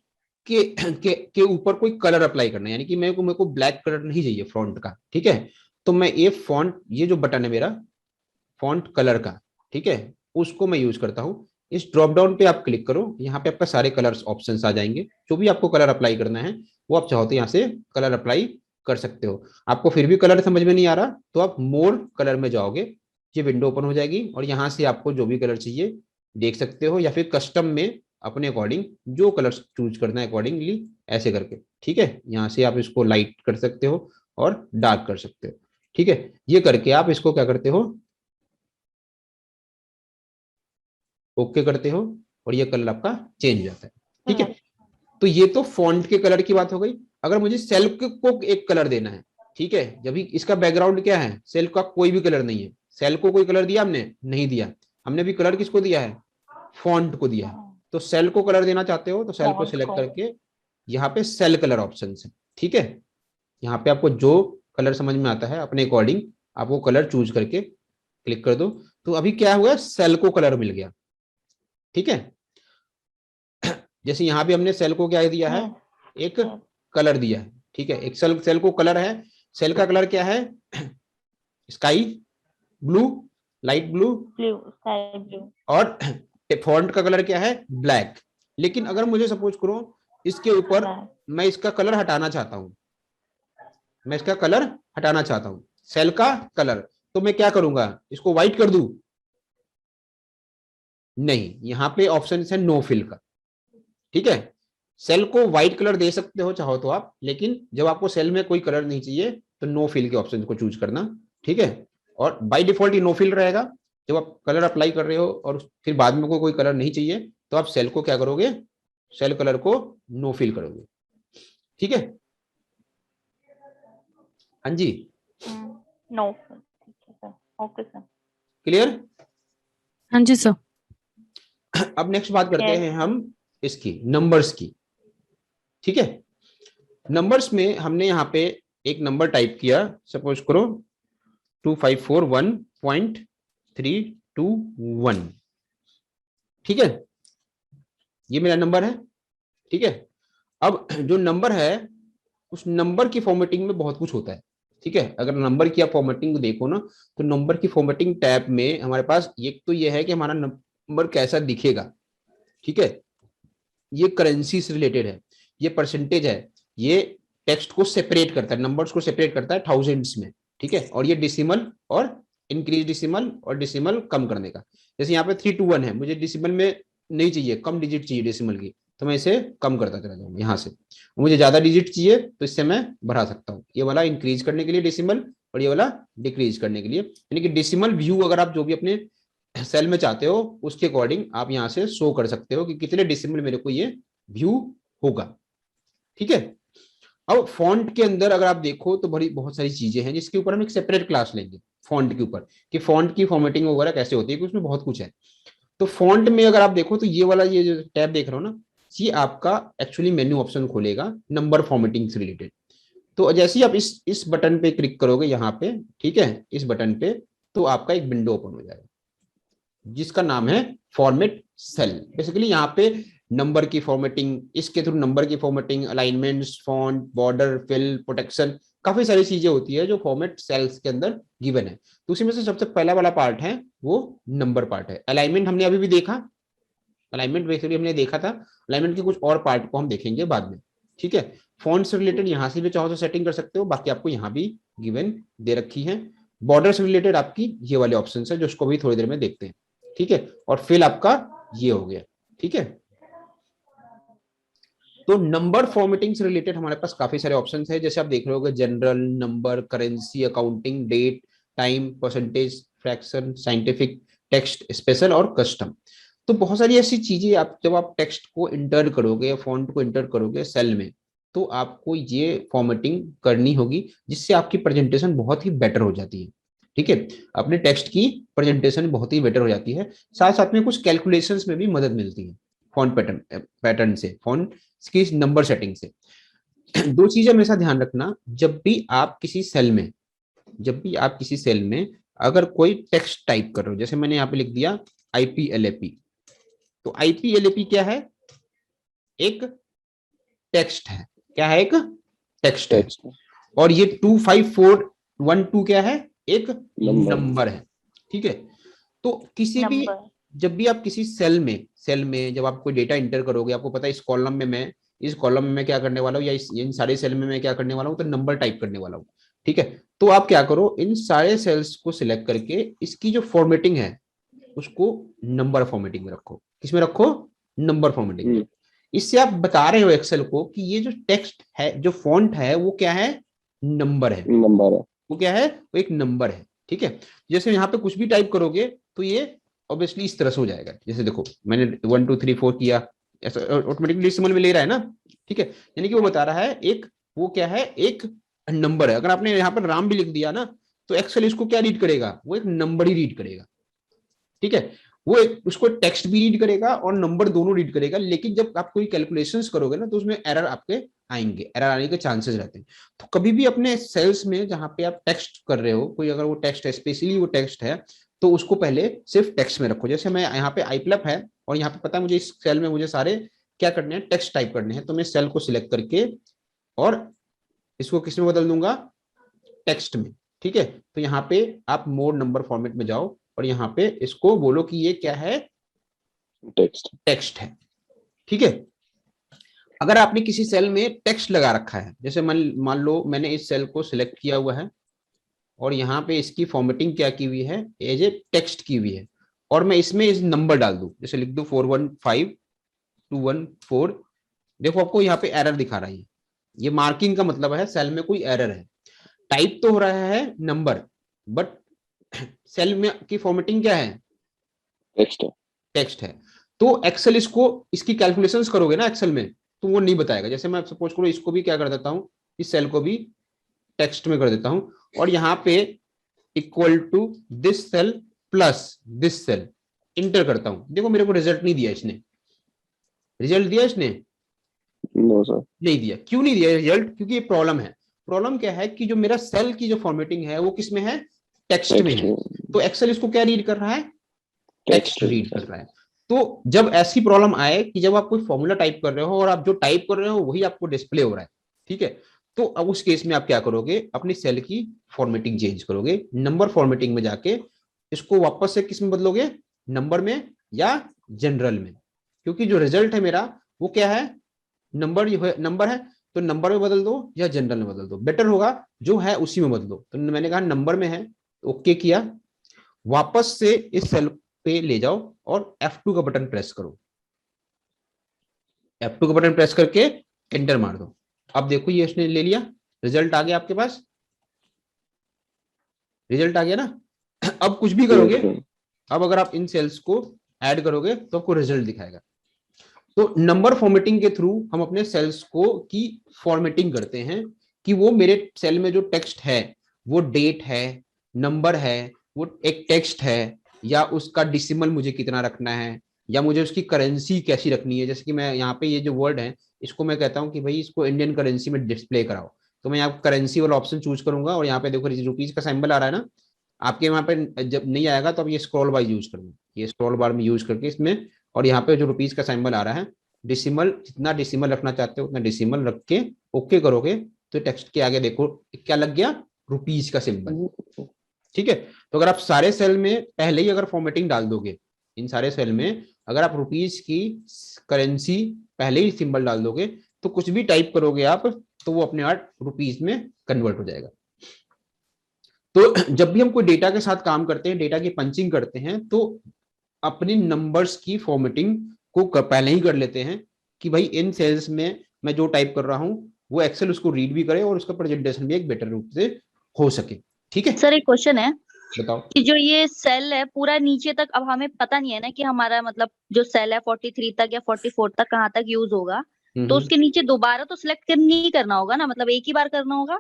के ऊपर कोई कलर अप्लाई करना है, यानी कि मेरे को ब्लैक कलर नहीं चाहिए फॉन्ट का, ठीक है, तो मैं ये जो बटन है मेरा फॉन्ट कलर का, ठीक है, उसको मैं यूज करता हूं। इस ड्रॉप डाउन पे आप क्लिक करो, यहाँ पे आपका सारे कलर्स ऑप्शंस आ जाएंगे, जो भी आपको कलर अप्लाई करना है वो आप चाहो तो यहाँ से कलर अप्लाई कर सकते हो। आपको फिर भी कलर समझ में नहीं आ रहा तो आप मोर कलर में जाओगे, ये विंडो ओपन हो जाएगी और यहाँ से आपको जो भी कलर चाहिए देख सकते हो, या फिर कस्टम में अपने अकॉर्डिंग जो कलर चूज करना है अकॉर्डिंगली ऐसे करके, ठीक है। यहाँ से आप इसको लाइट कर सकते हो और डार्क कर सकते हो, ठीक है। ये करके आप इसको क्या करते हो, ओके करते हो और ये कलर आपका चेंज हो जाता है, ठीक है। तो ये तो फॉन्ट के कलर की बात हो गई। अगर मुझे सेल को एक कलर देना है, ठीक है, जब इसका बैकग्राउंड क्या है, सेल का कोई भी कलर नहीं है, सेल को कोई कलर दिया हमने नहीं दिया, हमने भी कलर किसको दिया है, फॉन्ट को दिया है। तो सेल को कलर देना चाहते हो तो सेल को सिलेक्ट करके यहाँ पे सेल कलर ऑप्शन है, ठीक है। यहाँ पे आपको जो कलर समझ में आता है अपने अकॉर्डिंग आप वो कलर चूज करके क्लिक कर दो। तो अभी क्या हुआ, सेल को कलर मिल गया, ठीक है। जैसे यहाँ भी हमने सेल को क्या दिया है, एक कलर दिया है, ठीक है। एक सेल को कलर है, सेल का कलर क्या है, sky blue, light blue, sky blue, और फॉन्ट का कलर क्या है, ब्लैक। लेकिन अगर मुझे सपोज करो इसके ऊपर मैं इसका कलर हटाना चाहता हूं, मैं इसका कलर हटाना चाहता हूं, सेल का कलर, तो मैं क्या करूंगा, इसको व्हाइट कर दूं? नहीं, यहां पे ऑप्शन है नो फिल का। ठीक है, सेल को व्हाइट कलर दे सकते हो चाहो तो आप, लेकिन जब आपको सेल में कोई कलर नहीं चाहिए तो नो फिल के ऑप्शन को चूज करना। ठीक है, और बाय डिफॉल्ट ये नो फिल रहेगा। जब आप कलर अप्लाई कर रहे हो और फिर बाद में कोई कलर नहीं चाहिए तो आप सेल को क्या करोगे, सेल कलर को नो फिल करोगे। ठीक है, हाँ जी, नो ठीक है सर, ओके सर। क्लियर? हाँ जी सर। अब नेक्स्ट बात करते Yes. हैं हम इसकी, नंबर्स की। ठीक है, नंबर्स में हमने यहाँ पे एक नंबर टाइप किया, सपोज करो 2541.321। ठीक है, ये मेरा नंबर है। ठीक है, अब जो नंबर है उस नंबर की फॉर्मेटिंग में बहुत कुछ होता है। ठीक है, अगर नंबर की आप फॉर्मेटिंग देखो ना, तो नंबर की फॉर्मेटिंग टैब में हमारे पास एक तो ये है कि हमारा नंबर कैसा दिखेगा। ठीक है, ये करेंसी से रिलेटेड है, ये परसेंटेज है, ये टेक्स्ट को सेपरेट करता है, नंबर्स को सेपरेट करता है थाउजेंड्स में। ठीक है, और ये डिसिमल और इंक्रीज डिसिमल और डिसिमल कम करने का। जैसे यहाँ पे 321 है, मुझे डिसिमल में नहीं चाहिए, कम डिजिट चाहिए डिसिमल की, तो मैं इसे कम करता चला जाऊंगा यहाँ से। मुझे ज्यादा डिजिट चाहिए तो इससे मैं बढ़ा सकता हूँ, ये वाला इंक्रीज करने के लिए डिसिमल और ये वाला डिक्रीज करने के लिए। यानी कि डिसिमल व्यू अगर आप जो भी अपने सेल में चाहते हो उसके अकॉर्डिंग आप यहाँ से शो कर सकते हो कि कितने डिसिमल मेरे को ये व्यू होगा। ठीक है, अब फॉन्ट के अंदर अगर आप देखो तो बड़ी बहुत सारी चीजें हैं जिसके ऊपर हम एक सेपरेट क्लास लेंगे, फॉन्ट के ऊपर, कि फॉन्ट की फॉर्मेटिंग वगैरह कैसे होती है, कि उसमें बहुत कुछ है। तो फॉन्ट में अगर आप देखो तो ये वाला ये जो टैब देख रहे हो ना, ये आपका एक्चुअली मेन्यू ऑप्शन खोलेगा नंबर फॉर्मेटिंग से रिलेटेड। तो जैसे ही आप इस बटन पे क्लिक करोगे यहाँ पे, ठीक है, इस बटन पे, तो आपका एक विंडो ओपन हो जाएगा जिसका नाम है फॉर्मेट सेल। बेसिकली यहाँ पे नंबर की फॉर्मेटिंग, इसके थ्रू नंबर की formatting, alignments, font, border, fill, protection, काफी सारी चीजें होती है जो फॉर्मेट सेल्स के अंदर गिवन है। तो उसी में से सबसे पहला वाला पार्ट है वो नंबर पार्ट है। अलाइनमेंट हमने अभी भी देखा, अलाइनमेंट बेसिकली हमने देखा था, अलाइनमेंट के कुछ और पार्ट को हम देखेंगे बाद में। ठीक है, फॉन्ट से रिलेटेड यहाँ से भी चाहो तो सेटिंग कर सकते हो, बाकी आपको यहाँ भी गिवन दे रखी है। बॉर्डर से रिलेटेड आपकी ये वाले ऑप्शन है जो उसको भी थोड़ी देर में देखते हैं। ठीक है, और फिल आपका ये हो गया। ठीक है, तो नंबर फॉर्मेटिंग से रिलेटेड हमारे पास काफी सारे ऑप्शंस हैं, जैसे आप देख रहे होगे general, number, currency, accounting, date, time, percentage, fraction, scientific, text, special और कस्टम। तो बहुत सारी ऐसी चीजें आप जब आप टेक्स्ट को इंटर करोगे या फॉन्ट को इंटर करोगे सेल में, तो आपको ये फॉर्मेटिंग करनी होगी जिससे आपकी प्रेजेंटेशन बहुत ही बेटर हो जाती है। ठीक है, अपने टेक्स्ट की प्रेजेंटेशन बहुत ही बेटर हो जाती है, साथ साथ में कुछ कैलकुलेशंस में भी मदद मिलती है फॉन्ट पैटर्न से, फॉन्ट की नंबर सेटिंग से। दो चीजें हमेशा ध्यान रखना, जब भी आप किसी सेल में, जब भी आप किसी सेल में अगर कोई टेक्स्ट टाइप कर रहे हो, जैसे मैंने यहाँ पे लिख दिया IPLAP, तो IPLAP क्या है, एक टेक्स्ट है। क्या है, एक टेक्स्ट है। और ये 25412 क्या है, एक नंबर है। ठीक है, तो किसी भी, जब भी आप किसी सेल में जब आप कोई डेटा इंटर करोगे, आपको पता है इस कॉलम में मैं क्या करने वाला हूँ, या इन सारे सेल में मैं क्या करने वाला हूँ, तो नंबर टाइप करने वाला हूँ। ठीक है, तो आप क्या करो, इन सारे सेल्स को सिलेक्ट करके इसकी जो फॉर्मेटिंग है उसको नंबर फॉर्मेटिंग में रखो। किसमें रखो, नंबर फॉर्मेटिंग में। इससे आप बता रहे हो एक्सेल को कि ये जो टेक्स्ट है, जो फॉन्ट है, वो क्या है, नंबर है, वो क्या है, वो एक नंबर है। ठीक है, जैसे यहाँ पे कुछ भी टाइप करोगे तो ये ऑब्वियसली इस तरह से हो जाएगा। जैसे देखो मैंने 1 2 3 4 किया, ऐसा ऑटोमेटिकली डेसिमल में ले रहा है ना। ठीक है, यानी कि वो बता रहा है एक, वो क्या है, एक नंबर है। अगर आपने यहाँ पर राम भी लिख दिया ना, तो एक्सेल इसको क्या रीड करेगा, वो एक नंबर ही रीड करेगा। ठीक है, वो एक उसको टेक्स्ट भी रीड करेगा और नंबर दोनों रीड करेगा। लेकिन जब आप कोई कैलकुलेशंस करोगे ना, तो उसमें एरर आपके आएंगे, एरर आने के चांसेस रहते हैं। तो कभी भी अपने सेल्स में जहां पे आप टेक्स्ट कर रहे हो, कोई अगर वो टेक्स्ट है, स्पेशली वो टेक्स्ट है, तो उसको पहले सिर्फ टेक्स्ट में रखो। जैसे मैं यहाँ पे आईप्लप है और यहाँ पे पता है मुझे इस सेल में मुझे सारे क्या करने हैं, टेक्स्ट टाइप करने हैं, तो मैं सेल को सिलेक्ट करके और इसको किस में बदल दूंगा, टेक्स्ट में। ठीक है, तो यहाँ पे आप मोड नंबर फॉर्मेट में जाओ और यहाँ पे इसको बोलो कि ये क्या है, टेक्स्ट है। ठीक है, अगर आपने किसी सेल में टेक्स्ट लगा रखा है, जैसे मान लो मैंने इस सेल को सिलेक्ट किया हुआ है और यहाँ पे इसकी फॉर्मेटिंग क्या की हुई है, एज ए टेक्स्ट की हुई है, और मैं इसमें इस नंबर डाल दूं, जैसे लिख दूं 415214। देखो आपको यहाँ पे एरर दिखा रहा है, ये मार्किंग का मतलब है सेल में कोई एरर है। टाइप तो हो रहा है नंबर, बट सेल में की फॉर्मेटिंग क्या है, टेक्स्ट है। टेक्स्ट है। तो एक्सेल इसको, इसकी कैलकुलेशंस करोगे ना एक्सेल में, तो वो नहीं बताएगा। जैसे मैं सपोज करो इसको भी क्या कर देता हूँ, इस सेल को भी टेक्स्ट में कर देता हूँ, और यहाँ पे equal to this cell plus this cell enter करता हूँ। देखो मेरे को रिजल्ट नहीं दिया इसने, रिजल्ट दिया इसने नो सर। नहीं दिया। क्यों नहीं दिया रिजल्ट, क्योंकि ये प्रॉब्लम है। प्रॉब्लम क्या है कि जो मेरा सेल की जो फॉर्मेटिंग है वो किस में है, टेक्स्ट में है। तो एक्सेल इसको क्या रीड कर रहा है, टेक्स्ट रीड कर रहा है। तो जब ऐसी प्रॉब्लम आए कि जब आप कोई फॉर्मूला टाइप कर रहे हो और आप जो टाइप कर रहे हो वही आपको डिस्प्ले हो रहा है, ठीक है, तो अब उस केस में आप क्या करोगे, अपनी सेल की फॉर्मेटिंग चेंज करोगे, नंबर फॉर्मेटिंग में जाके इसको वापस से किस में बदलोगे, नंबर में या जनरल में। क्योंकि जो रिजल्ट है मेरा वो क्या है, नंबर है, तो नंबर में बदल दो या जनरल में बदल दो, बेटर होगा जो है उसी में बदलो। तो मैंने कहा नंबर में है, ओके किया, वापस से इस सेल पे ले जाओ और F2 का बटन प्रेस करो, F2 का बटन प्रेस करके एंटर मार दो। अब देखो ये इसने ले लिया, रिजल्ट आ गया आपके पास, रिजल्ट आ गया ना। अब कुछ भी करोगे, अब अगर आप इन सेल्स को ऐड करोगे तो आपको रिजल्ट दिखाएगा। तो नंबर फॉर्मेटिंग के थ्रू हम अपने सेल्स को की फॉर्मेटिंग करते हैं कि वो मेरे सेल में जो टेक्स्ट है वो डेट है, नंबर है, वो एक टेक्स्ट है, या उसका डिसिमल मुझे कितना रखना है, या मुझे उसकी करेंसी कैसी रखनी है। जैसे कि मैं यहाँ पे ये जो वर्ड है इसको मैं कहता हूँ कि भाई इसको इंडियन करेंसी में डिस्प्ले कराओ, तो मैं यहाँ करेंसी वाला ऑप्शन चूज करूंगा, और यहाँ पे देखो रुपीज का सिंबल आ रहा है ना, आपके वहां पे जब नहीं आएगा तो आप ये स्क्रॉल बार यूज करना, ये स्क्रॉल बार में यूज करके इसमें, और यहाँ पे जो रुपीज का सिंबल आ रहा है, डिसिमल जितना डिसिमल रखना चाहते हो उतना डिसिमल रख के ओके करोगे, तो टेक्स्ट के आगे देखो क्या लग गया, रुपीज का सिंबल। ठीक है, तो अगर आप सारे सेल में पहले ही अगर फॉर्मेटिंग डाल दोगे, इन सारे सेल में अगर आप रुपीज की करेंसी पहले ही सिंबल डाल दोगे, तो कुछ भी टाइप करोगे आप तो वो अपने आप रुपीज में कन्वर्ट हो जाएगा। तो जब भी हम कोई डेटा के साथ काम करते हैं, डेटा की पंचिंग करते हैं, तो अपनी नंबर्स की फॉर्मेटिंग को पहले ही कर लेते हैं कि भाई इन सेल्स में मैं जो टाइप कर रहा हूं वो एक्सेल उसको रीड भी करे और उसका प्रेजेंटेशन भी एक बेटर रूप से हो सके। ठीक है, सर एक क्वेश्चन है बताओ। कि जो ये सेल है पूरा नीचे तक, अब हमें पता नहीं है ना कि हमारा मतलब जो सेल है 43 तक या 44 तक कहाँ तक यूज होगा, तो उसके नीचे दोबारा तो सिलेक्ट नहीं करना होगा ना, मतलब एक ही बार करना होगा।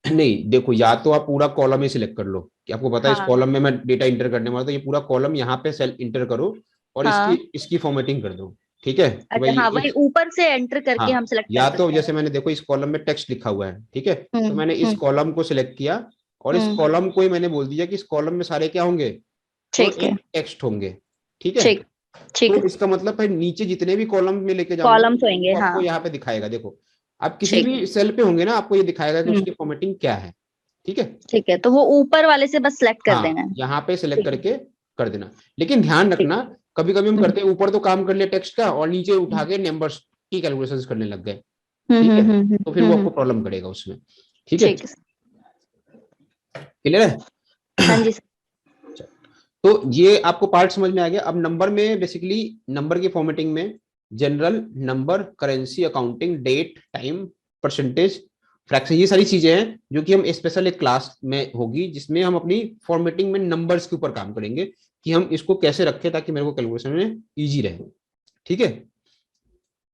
नहीं देखो, या तो आप पूरा कॉलम ही सिलेक्ट कर लो कि आपको पता है इस हाँ कॉलम में मैं डेटा इंटर करने वाला, तो ये पूरा कॉलम यहाँ पे सेल इंटर करो और इसकी हाँ। इसकी फॉर्मेटिंग कर दो। ठीक है, कि अच्छा भाई हाँ, वही ऊपर से एंटर करके हम हाँ, सिलेक्ट कर या तो सकते हैं। जैसे मैंने देखो इस कॉलम में टेक्स्ट लिखा हुआ है, ठीक है, तो मैंने इस हम्म। कॉलम को सिलेक्ट किया और इस हम्म। कॉलम को ही मैंने बोल दिया कि इस कॉलम में सारे क्या होंगे, तो ठीक है। एक टेक्स्ट होंगे। ठीक है, ठीक। ठीक तो है। इसका मतलब है नीचे जितने भी कॉलम में लेके जाऊंगा कॉलम्स होंगे वो हाँ। आपको यहाँ पे दिखाएगा। देखो आप किसी ठीक। भी सेल पे होंगे ना, आपको ये दिखाएगा कि हम्म। उसकी फॉर्मेटिंग क्या है। ठीक है, ठीक है, तो वो ऊपर वाले से बस सिलेक्ट कर देना हाँ, है। यहाँ पे सिलेक्ट ठीक है। करके कर देना। लेकिन ध्यान ठीक। रखना, कभी कभी हम हम्म। करते हैं ऊपर तो काम कर लिया टेक्स्ट का और नीचे उठा के नंबर्स की कैलकुलेशंस करने लग गए। हम्म। ठीक है, हम्म। तो फिर वो आपको प्रॉब्लम करेगा उसमें। ठीक है, ठीक है। क्लियर है। हाँ जी सर। तो ये आपको पार्ट समझ में आ गया। अब नंबर में बेसिकली नंबर की फॉर्मेटिंग में general, number, currency, accounting, date, time, percentage, fraction, ये सारी चीजें हैं जो कि हम स्पेशल एक क्लास में होगी जिसमें हम अपनी फॉर्मेटिंग में नंबर्स के ऊपर काम करेंगे कि हम इसको कैसे रखें ताकि मेरे को कैलकुलेशन में इजी रहे। ठीक है,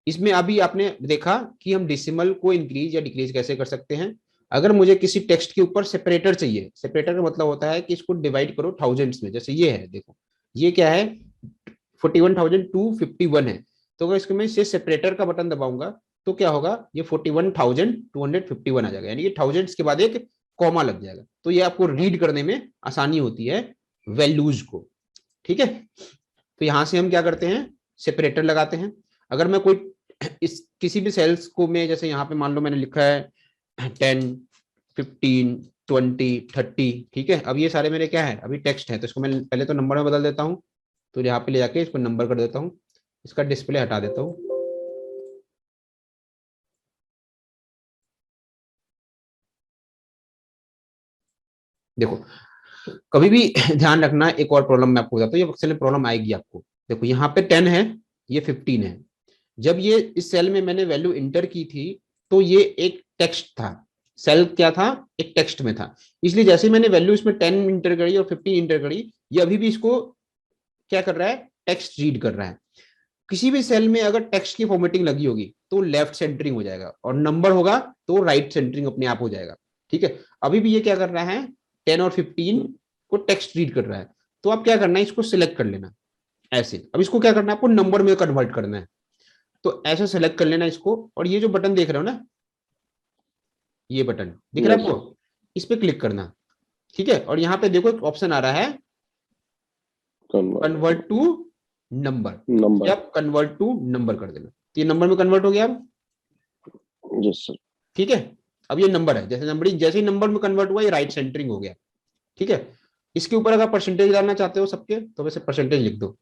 इसमें अभी आपने देखा कि हम डिसिमल को इंक्रीज या डिक्रीज कैसे कर सकते हैं। अगर मुझे किसी टेक्स्ट के ऊपर सेपरेटर चाहिए, सेपरेटर का मतलब होता है कि इसको डिवाइड करो थाउजेंड्स में, जैसे ये है, देखो ये क्या है 41,251 है, तो अगर इसको मैं इसे सेपरेटर का बटन दबाऊंगा तो क्या होगा, ये 41,251 आ जाएगा, यानी कि थाउजेंड्स के बाद एक कॉमा लग जाएगा, तो ये आपको रीड करने में आसानी होती है वैल्यूज को। ठीक है, तो यहां से हम क्या करते हैं, सेपरेटर लगाते हैं। अगर मैं कोई इस किसी भी सेल्स को मैं, जैसे यहाँ पे मान लो मैंने लिखा है 10, 15, 20, 30, ठीक है, अब ये सारे मेरे क्या है, अभी टेक्स्ट है, तो इसको मैं पहले तो नंबर में बदल देता हूँ, तो यहाँ पे ले जाके इसको नंबर कर देता हूँ, इसका डिस्प्ले हटा देता हूँ। देखो कभी भी ध्यान रखना, एक और प्रॉब्लम मैं आपको बताता हूँ, ये एक्सेल में प्रॉब्लम आएगी आपको। देखो यहाँ पे 10 है, ये 15 है। जब ये इस सेल में मैंने वैल्यू इंटर की थी तो ये एक टेक्स्ट था, सेल क्या था, एक टेक्स्ट में था। इसलिए जैसे मैंने वैल्यू इसमें 10 इंटर करी और 15 इंटर करी, ये अभी भी इसको क्या कर रहा है, टेक्स्ट रीड कर रहा है। किसी भी सेल में अगर टेक्स्ट की फॉर्मेटिंग लगी होगी तो लेफ्ट सेंटरिंग हो जाएगा, और नंबर होगा तो राइट सेंटरिंग अपने आप हो जाएगा। ठीक है, अभी भी ये क्या कर रहा है, 10 और 15 को टेक्स्ट रीड कर रहा है। तो आप क्या करना है, इसको सिलेक्ट कर लेना ऐसे। अब इसको क्या करना है, आपको नंबर में कन्वर्ट करना है। तो ऐसे सेलेक्ट कर लेना इसको, और ये जो बटन देख रहे हो ना, ये बटन दिख रहा है आपको, इस पे क्लिक करना। ठीक है, और यहाँ पे देखो एक ऑप्शन आ रहा है कन्वर्ट टू नंबर, आप कन्वर्ट टू नंबर कर देना। तो ये नंबर में कन्वर्ट हो गया अब। Yes sir. ठीक है, अब ये नंबर है, जैसे ही नंबर में कन्वर्ट हुआ ये राइट सेंटरिंग हो गया। ठीक है, इसके ऊपर अगर परसेंटेज डालना चाहते हो सबके, तो वैसे परसेंटेज लिख दो,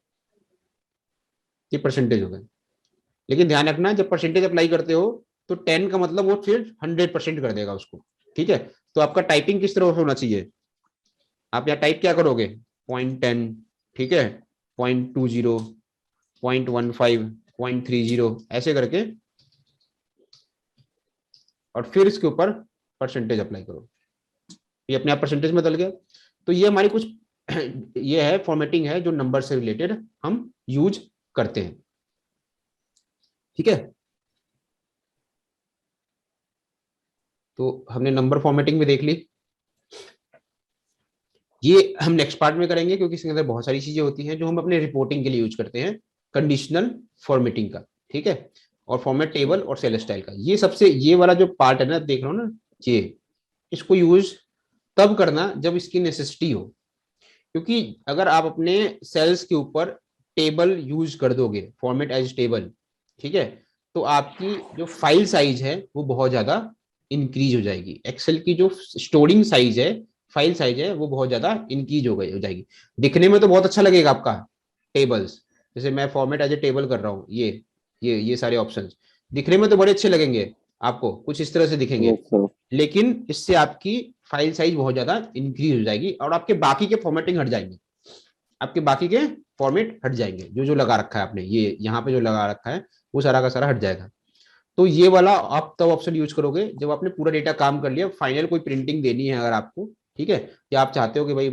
ये परसेंटेज हो गए। लेकिन ध्यान रखना, जब परसेंटेज अप्लाई करते हो तो 10 का मतलब वो फिर 100% कर देगा उसको। ठीक है, तो आपका टाइपिंग किस तरह से होना चाहिए, आप यहाँ टाइप क्या करोगे, 0.10, ठीक है, 0.20, 0.15, 0.30 ऐसे करके, और फिर इसके ऊपर परसेंटेज अप्लाई करो, ये अपने आप परसेंटेज में बदल गया। तो ये हमारी कुछ ये है फॉर्मेटिंग है जो नंबर से रिलेटेड हम यूज करते हैं। ठीक है, तो हमने नंबर फॉर्मेटिंग भी देख ली। ये हम नेक्स्ट पार्ट में करेंगे, क्योंकि इसके अंदर बहुत सारी चीजें होती हैं जो हम अपने रिपोर्टिंग के लिए यूज करते हैं, कंडीशनल फॉर्मेटिंग का। ठीक है, और फॉर्मेट टेबल और सेल स्टाइल का, ये सबसे ये वाला जो पार्ट है ना, देख रहा हूँ ना, ये इसको यूज तब करना जब इसकी नेसेसिटी हो। क्योंकि अगर आप अपने सेल्स के ऊपर टेबल यूज कर दोगे, फॉर्मेट एज टेबल, ठीक है, तो आपकी जो फाइल साइज है वो बहुत ज्यादा इंक्रीज हो जाएगी। एक्सेल की जो स्टोरिंग साइज है, फाइल साइज है, वो बहुत ज्यादा इंक्रीज हो जाएगी। दिखने में तो बहुत अच्छा लगेगा आपका टेबल्स, जैसे मैं फॉर्मेट एज ए टेबल कर रहा हूँ, ये सारे ऑप्शंस दिखने में तो बड़े अच्छे लगेंगे आपको, कुछ इस तरह से दिखेंगे। लेकिन इससे आपकी फाइल साइज बहुत ज्यादा इंक्रीज हो जाएगी, और आपके बाकी के फॉर्मेटिंग हट जाएंगे, आपके बाकी के फॉर्मेट हट जाएंगे, जो लगा रखा है आपने, ये यहाँ पे जो लगा रखा है वो सारा का सारा हट जाएगा। तो ये वाला आप तब ऑप्शन यूज करोगे जब आपने पूरा डेटा काम कर लिया, फाइनल कोई प्रिंटिंग देनी है अगर आपको, ठीक है, या आप चाहते हो कि भाई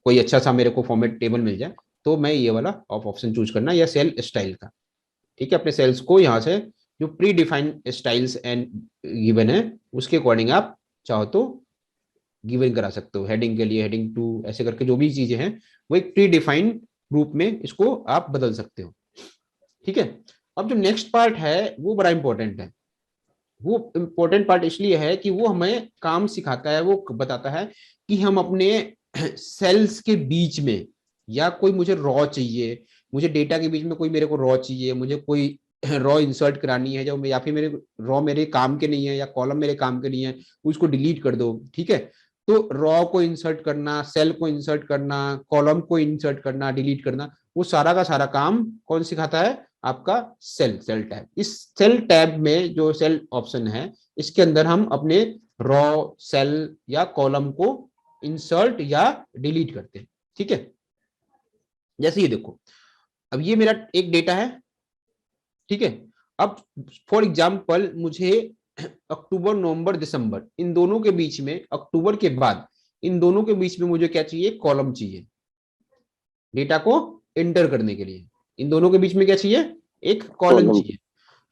कोई अच्छा सा मेरे को फॉर्मेट टेबल मिल जाए, तो मैं ये वाला ऑप्शन चूज करना, या सेल स्टाइल का। ठीक है, अपने सेल्स को यहाँ से जो pre defined styles and given है उसके अकॉर्डिंग आप चाहो तो गिवन करा सकते हो। हेडिंग के लिए हेडिंग 2 ऐसे करके जो भी चीजें हैं वो एक प्री डिफाइंड रूप में इसको आप बदल सकते हो। ठीक है, अब जो नेक्स्ट पार्ट है वो बड़ा इंपॉर्टेंट है। वो इंपॉर्टेंट पार्ट इसलिए है कि वो हमें काम सिखाता है, वो बताता है कि हम अपने सेल्स के बीच में, या कोई मुझे रॉ चाहिए, मुझे डेटा के बीच में कोई मेरे को रॉ चाहिए, मुझे कोई रॉ इंसर्ट करानी है, या फिर मेरे रॉ मेरे काम के नहीं है, या कॉलम मेरे काम के नहीं है, उसको डिलीट कर दो। ठीक है, तो रॉ को इंसर्ट करना, सेल को इंसर्ट करना, कॉलम को इंसर्ट करना, डिलीट करना, वो सारा का सारा काम कौन सिखाता है, आपका सेल टैब। इस सेल टैब में जो सेल ऑप्शन है, इसके अंदर हम अपने रॉ, सेल या कॉलम को इंसर्ट या डिलीट करते हैं। ठीक है, जैसे ये देखो, अब ये मेरा एक डेटा है, ठीक है। अब फॉर एग्जाम्पल मुझे अक्टूबर, नवंबर, दिसंबर, इन दोनों के बीच में, अक्टूबर के बाद इन दोनों के बीच में मुझे क्या चाहिए, कॉलम चाहिए, डेटा को एंटर करने के लिए। इन दोनों के बीच में क्या चाहिए, एक कॉलम चाहिए।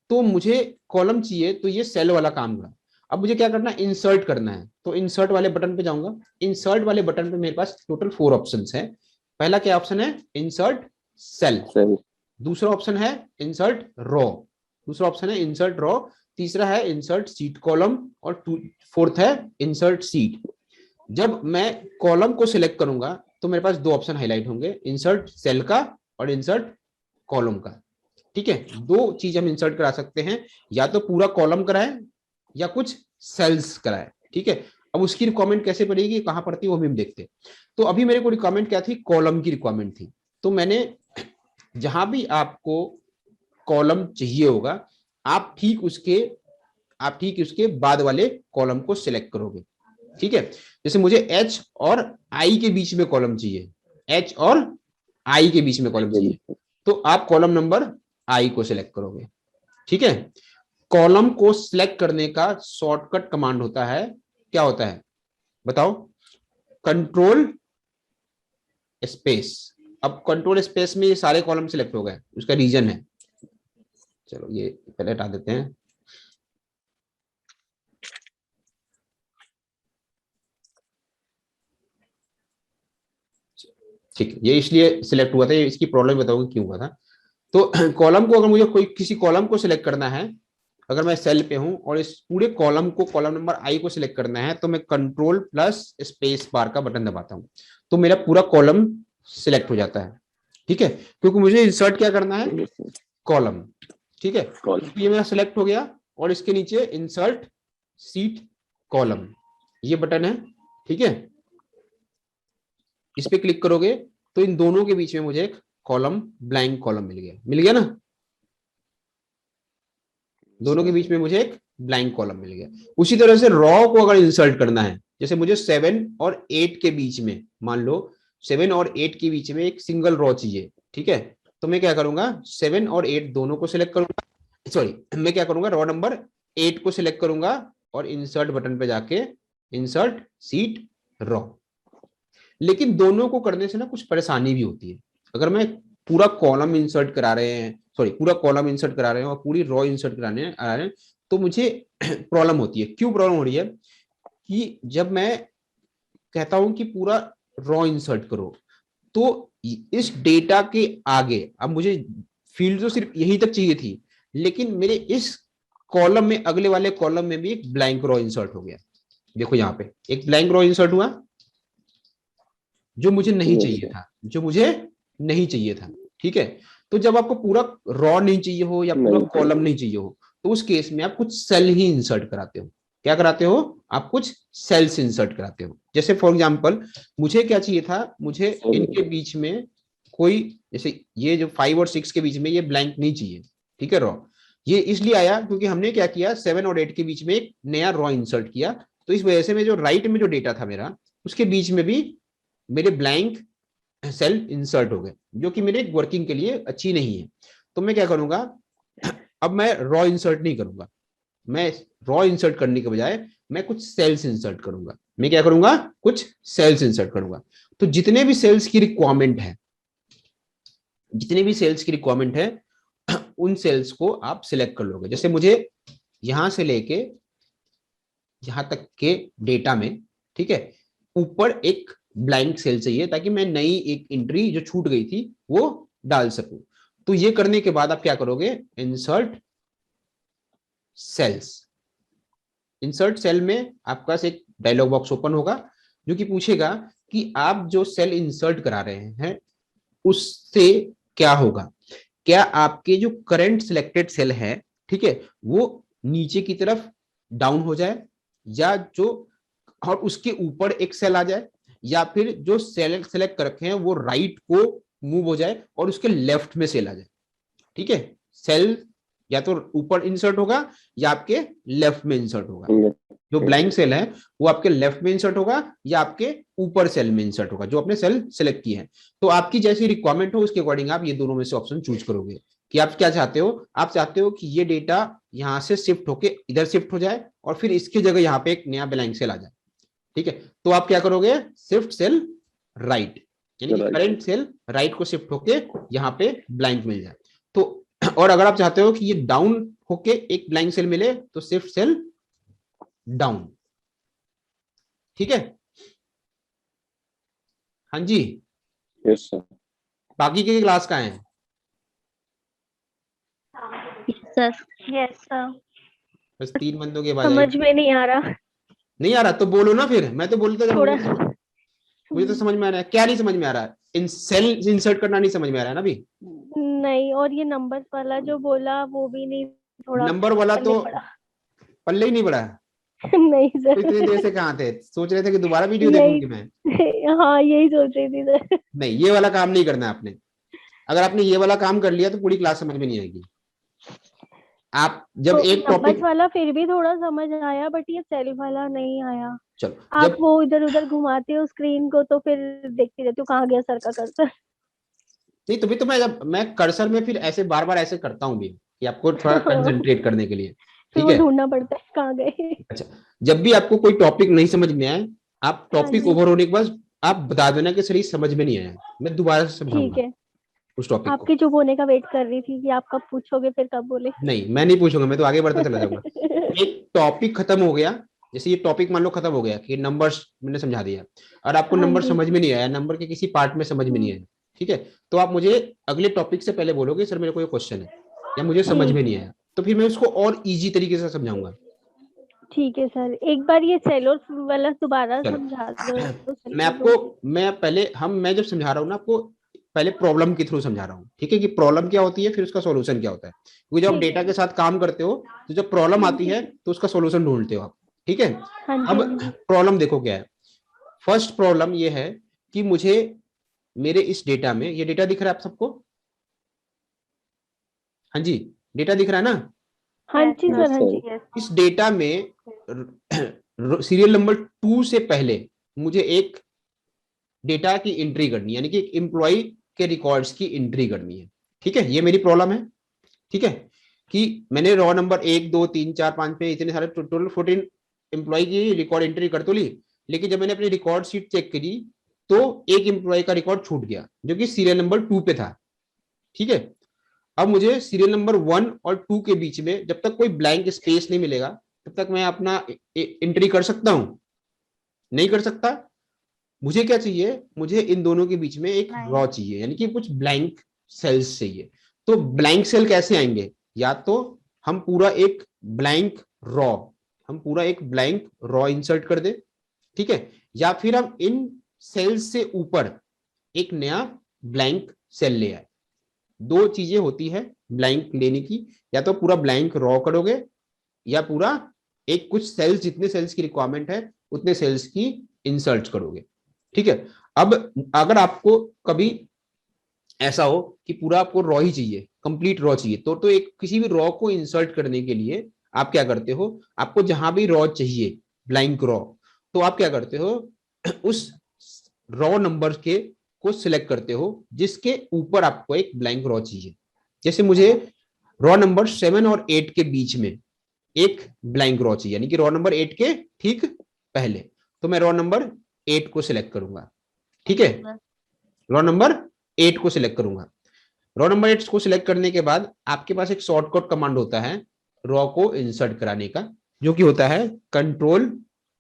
तो मुझे कॉलम चाहिए, तो ये सेल वाला काम करा। अब मुझे क्या करना है, इंसर्ट करना है, तो इंसर्ट वाले बटन पे जाऊंगा। इंसर्ट वाले बटन पे मेरे पास टोटल 4 ऑप्शंस है। पहला क्या ऑप्शन है, इंसर्ट सेल। दूसरा ऑप्शन है इंसर्ट रॉ। दूसरा ऑप्शन है इंसर्ट रॉ। तीसरा है इंसर्ट सीट कॉलम, और फोर्थ है इंसर्ट सीट। जब मैं कॉलम को सिलेक्ट करूंगा तो मेरे पास 2 ऑप्शन हाईलाइट होंगे, इंसर्ट सेल का और इंसर्ट कॉलम का। ठीक है, 2 चीज हम इंसर्ट करा सकते हैं, या तो पूरा कॉलम कराए या कुछ सेल्स कराए। ठीक है, अब उसकी रिक्वायरमेंट कैसे पड़ेगी, कहां पड़ती है, वो हम देखते हैं। तो अभी मेरे को रिक्वायरमेंट क्या थी, कॉलम की रिक्वायरमेंट थी। तो मैंने जहां भी आपको कॉलम चाहिए होगा, आप ठीक उसके बाद वाले कॉलम को सिलेक्ट करोगे। ठीक है, जैसे मुझे एच और आई के बीच में कॉलम चाहिए, एच और आई के बीच में कॉलम चाहिए, तो आप कॉलम नंबर आई को सिलेक्ट करोगे। ठीक है, कॉलम को सिलेक्ट करने का शॉर्टकट कमांड होता है, क्या होता है बताओ? Control space. अब कंट्रोल स्पेस में ये सारे कॉलम सिलेक्ट हो गए, उसका रीजन है, चलो ये पहले हटा देते हैं। ठीक है, ये इसलिए सिलेक्ट हुआ था, ये इसकी प्रॉब्लम बताऊंगा क्यों हुआ था। तो कॉलम को, अगर मुझे कोई किसी कॉलम को सिलेक्ट करना है, अगर मैं सेल पे हूं और इस पूरे कॉलम को, कॉलम नंबर आई को सिलेक्ट करना है, तो मैं कंट्रोल प्लस स्पेस बार का बटन दबाता हूं, तो मेरा पूरा कॉलम सिलेक्ट हो जाता है। ठीक है, क्योंकि मुझे इंसर्ट क्या करना है, कॉलम। ठीक है, ये मेरा सिलेक्ट हो गया और इसके नीचे इंसर्ट सीट कॉलम, ये बटन है। ठीक है, इस पे क्लिक करोगे तो इन दोनों के बीच में मुझे एक कॉलम, ब्लैंक कॉलम मिल गया ना, दोनों के बीच में मुझे एक ब्लैंक कॉलम मिल गया। उसी तरह से रॉ को अगर इंसर्ट करना है, जैसे मुझे 7 और 8 के बीच में, मान लो 7 और 8 के बीच में एक सिंगल रॉ चाहिए। ठीक है, तो मैं क्या करूंगा, 7 और 8 दोनों को सिलेक्ट करूंगा, सॉरी मैं क्या करूंगा, रॉ नंबर 8 को सिलेक्ट करूंगा और इंसर्ट बटन पे जाके इंसर्ट सीट रॉ। लेकिन दोनों को करने से ना कुछ परेशानी भी होती है। अगर मैं पूरा कॉलम इंसर्ट करा रहे हैं, सॉरी पूरा कॉलम इंसर्ट करा रहे हैं और पूरी रॉ इंसर्ट कराने आ रहे हैं, तो मुझे प्रॉब्लम होती है। क्यों प्रॉब्लम हो रही है कि जब मैं कहता हूं कि पूरा रॉ इंसर्ट करो, तो इस डेटा के आगे, अब मुझे फील्ड तो सिर्फ यहीं तक चाहिए थी, लेकिन मेरे इस कॉलम में, अगले वाले कॉलम में भी एक ब्लैंक रॉ इंसर्ट हो गया। देखो यहाँ पे एक ब्लैंक रॉ इंसर्ट हुआ, जो मुझे नहीं चाहिए था, जो मुझे नहीं चाहिए था। ठीक है, तो जब आपको पूरा रॉ नहीं चाहिए हो या पूरा कॉलम नहीं चाहिए हो, तो उस केस में आप कुछ सेल ही इंसर्ट कराते हो। क्या कराते हो, आप कुछ सेल्स इंसर्ट कराते हो। जैसे फॉर एग्जांपल मुझे क्या चाहिए था, मुझे इनके बीच में कोई, जैसे ये जो 5 और 6 के बीच में ये ब्लैंक नहीं चाहिए। ठीक है, रॉ ये इसलिए आया क्योंकि हमने क्या किया, 7 और 8 के बीच में एक नया रॉ इंसर्ट किया, तो इस वजह से मैं जो राइट में जो डेटा था मेरा, उसके बीच में भी मेरे ब्लैंक सेल इंसर्ट हो गए, जो कि मेरे वर्किंग के लिए अच्छी नहीं है। तो मैं क्या करूंगा, अब मैं रॉ इंसर्ट नहीं करूंगा, मैं रॉ इंसर्ट करने के बजाय मैं कुछ सेल्स इंसर्ट करूंगा। मैं क्या करूंगा, कुछ सेल्स इंसर्ट करूंगा। तो जितने भी सेल्स की रिक्वायरमेंट है, जितने भी सेल्स की रिक्वायरमेंट है, उन सेल्स को आप सिलेक्ट कर लोगे। जैसे मुझे यहां से लेके यहां तक के डेटा में, ठीक है, ऊपर एक ब्लैंक सेल चाहिए, ताकि मैं नई एक एंट्री जो छूट गई थी वो डाल सकूं। तो ये करने के बाद आप क्या करोगे, इंसर्ट सेल्स। इंसर्ट सेल में आपके पास एक डायलॉग बॉक्स ओपन होगा, जो कि पूछेगा कि आप जो सेल इंसर्ट करा रहे हैं उससे क्या होगा, क्या आपके जो करंट सिलेक्टेड सेल है, ठीक है, वो नीचे की तरफ डाउन हो जाए, या जो और उसके ऊपर एक सेल आ जाए, या फिर जो सेल सेलेक्ट कर रखे हैं वो राइट को मूव हो जाए और उसके लेफ्ट में सेल आ जाए। ठीक है, सेल या तो ऊपर इंसर्ट होगा या आपके लेफ्ट में इंसर्ट होगा। जो ब्लैंक सेल है वो आपके लेफ्ट में इंसर्ट होगा या आपके ऊपर सेल में इंसर्ट होगा, जो आपने सेल सेलेक्ट की है। तो आपकी जैसी रिक्वायरमेंट हो उसके अकॉर्डिंग आप ये दोनों में से ऑप्शन चूज करोगे कि आप क्या चाहते हो। आप चाहते हो कि ये डेटा यहां से शिफ्ट होके इधर शिफ्ट हो जाए और फिर इसकी जगह यहाँ पे एक नया ब्लैंक सेल आ जाए। ठीक है, तो आप क्या करोगे, शिफ्ट सेल राइट, यानी कि करंट सेल राइट को शिफ्ट होके यहाँ पे ब्लैंक मिल जाए। तो और अगर आप चाहते हो कि ये डाउन होके एक ब्लैंक सेल मिले, तो शिफ्ट सेल डाउन। ठीक है, हाँ जी, यस सर। बाकी के क्लास का है सर। Yes sir. बस 3 बंदों के बाद समझ में नहीं आ रहा। नहीं आ रहा तो बोलो ना, फिर मैं तो बोलता था थोड़ा मुझे तो समझ में आ रहा है। क्या नहीं समझ में आ रहा है, इन सेल इंसर्ट करना नहीं समझ में आ रहा है ना अभी। नहीं, और ये नंबर्स वाला जो बोला वो भी नहीं, थोड़ा नंबर वाला तो पड़ा। पल्ले ही नहीं पड़ा। नहीं तो सर, इतनी देर से कहाँ थे, सोच रहे थे कि दोबारा वीडियो देखूंगी मैं। हाँ यही सोच रही थी सर। नहीं, ये वाला काम नहीं करना है आपने। अगर आपने ये वाला काम कर लिया तो पूरी क्लास समझ में नहीं आएगी। आप जब तो एक नंबर्स टॉपिक, वाला फिर भी थोड़ा समझ आया, बट ये सेल वाला नहीं आया। चलो आप जब, वो इधर उधर घुमाते हो स्क्रीन को तो फिर देखती रहती हूँ कहाँ गया सर का कर्सर। नहीं तभी तो मैं, जब मैं कर्सर में फिर ऐसे बार बार ऐसे करता हूँ भी कि आपको थोड़ा कंसंट्रेट करने के लिए, फिर ठीक वो है। ढूंढना पड़ता है कहाँ गए। अच्छा, जब भी आपको कोई टॉपिक नहीं समझ में आए, आप हाँ टॉपिक जी, ओवर होने के बाद आप बता देना कि सर ये समझ में नहीं आया, मैं दोबारा से ठीक समझाऊंगा है। उस टॉपिक को। आपके चुप होने का वेट कर रही थी कि आप कब पूछोगे फिर कब बोले। नहीं मैं नहीं पूछूंगा, मैं तो आगे बढ़ता चला जाऊंगा। एक टॉपिक खत्म हो गया, जैसे ये टॉपिक मान लो खत्म हो गया कि नंबर्स मैंने समझा दिया, और आपको हाँ नंबर जी। समझ में नहीं आया, नंबर के किसी पार्ट में समझ में नहीं आया, ठीक है, तो आप मुझे अगले टॉपिक से पहले बोलोगे सर मेरे को ये क्वेश्चन है या मुझे समझ में ठीक नहीं आया, तो फिर मैं उसको और इजी तरीके से समझाऊंगा। ठीक है सर, एक बार ये सेलोर वाला दोबारा चलो समझा दो तो मैं सेलोर आपको, मैं पहले मैं जब समझा रहा हूँ ना आपको, पहले प्रॉब्लम के थ्रू समझा रहा हूँ, ठीक है, कि प्रॉब्लम क्या होती है फिर उसका सॉल्यूशन क्या होता है, क्योंकि जब आप ठीक डेटा है। के साथ काम करते हो तो जब प्रॉब्लम हाँ आती जी है तो उसका सॉल्यूशन ढूंढते हो आप, ठीक है। हाँ जी अब हाँ जी। प्रॉब्लम देखो क्या है। फर्स्ट प्रॉब्लम ये है कि मुझे मेरे इस डेटा में, ये डेटा दिख रहा है आप सबको, हाँ जी, डेटा दिख रहा है ना। हाँ जी यस सर, हाँ सर। जी यस। इस डेटा में सीरियल नंबर 2 से पहले मुझे एक डेटा की एंट्री करनी है, यानी कि एक एम्प्लॉय के रिकॉर्ड्स की एंट्री करनी है, ठीक है, ये मेरी प्रॉब्लम है, ठीक है, कि मैंने रॉ नंबर 1 2 3 4 5 पे इतने सारे टोटल 14 एम्प्लॉय की रिकॉर्ड एंट्री कर तो ली, लेकिन जब मैंने अपनी रिकॉर्ड शीट चेक करी तो एक एम्प्लॉय का रिकॉर्ड छूट गया जो कि सीरियल नंबर 2 पे था, ठीक है। अब मुझे सीरियल नंबर 1 और 2 के बीच में जब तक कोई ब्लैंक स्पेस नहीं मिलेगा तब तक मैं अपना एंट्री कर सकता हूं, नहीं कर सकता। मुझे क्या चाहिए, मुझे इन दोनों के बीच में एक रॉ चाहिए, यानी कि कुछ ब्लैंक सेल्स चाहिए। तो ब्लैंक सेल कैसे आएंगे, या तो हम पूरा एक ब्लैंक रॉ, हम पूरा एक ब्लैंक रॉ इंसर्ट कर दे, ठीक है, या फिर हम इन सेल्स से ऊपर एक नया ब्लैंक सेल ले आए। दो चीजें होती है ब्लैंक लेने की, या तो पूरा ब्लैंक रॉ करोगे या पूरा एक कुछ सेल्स, जितने सेल्स की रिक्वायरमेंट है उतने सेल्स की इंसर्ट करोगे, ठीक है। अब अगर आपको कभी ऐसा हो कि पूरा आपको रॉ ही चाहिए, कंप्लीट रॉ चाहिए, तो एक किसी भी रॉ को इंसर्ट करने के लिए आप क्या करते हो, आपको जहां भी रॉ चाहिए ब्लैंक रॉ, तो आप क्या करते हो उस रॉ नंबर के को सिलेक्ट करते हो जिसके ऊपर आपको एक ब्लैंक रॉ चाहिए। जैसे मुझे रॉ नंबर 7 और 8 के बीच में एक ब्लैंक रॉ चाहिए, यानी कि रॉ नंबर 8 के ठीक पहले, तो मैं रॉ नंबर 8 को सिलेक्ट करूंगा, ठीक है, रॉ नंबर 8 को सिलेक्ट करूंगा। रॉ नंबर 8 को सिलेक्ट करने के बाद आपके पास एक शॉर्टकट कमांड होता है रॉ को इंसर्ट कराने का, जो कि होता है कंट्रोल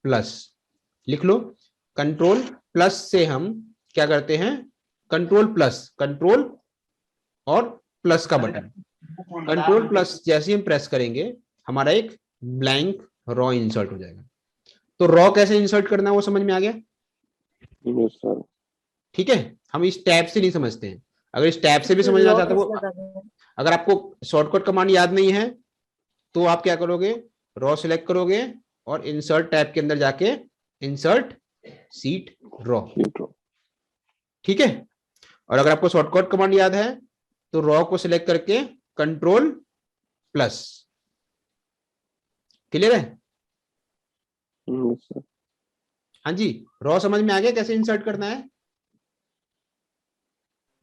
प्लस, लिख लो, कंट्रोल प्लस से हम क्या करते हैं, कंट्रोल प्लस, कंट्रोल और प्लस का बटन, कंट्रोल प्लस जैसे हम प्रेस करेंगे हमारा एक ब्लैंक रॉ इंसर्ट हो जाएगा। तो रॉ कैसे इंसर्ट करना है वो समझ में आ गया, यस सर। ठीक है। हम इस टैब से नहीं समझते हैं, अगर इस टैब से भी समझना चाहते हो, अगर आपको शॉर्टकट कमांड याद नहीं है तो आप क्या करोगे, रॉ सिलेक्ट करोगे और इंसर्ट टैब के अंदर जाके इंसर्ट सीट रॉ, ठीक है। और अगर आपको शॉर्टकट कमांड याद है तो रॉ को सिलेक्ट करके कंट्रोल प्लस, क्लियर है। Yes sir. हाँ जी, रॉ समझ में आ गया कैसे इंसर्ट करना है।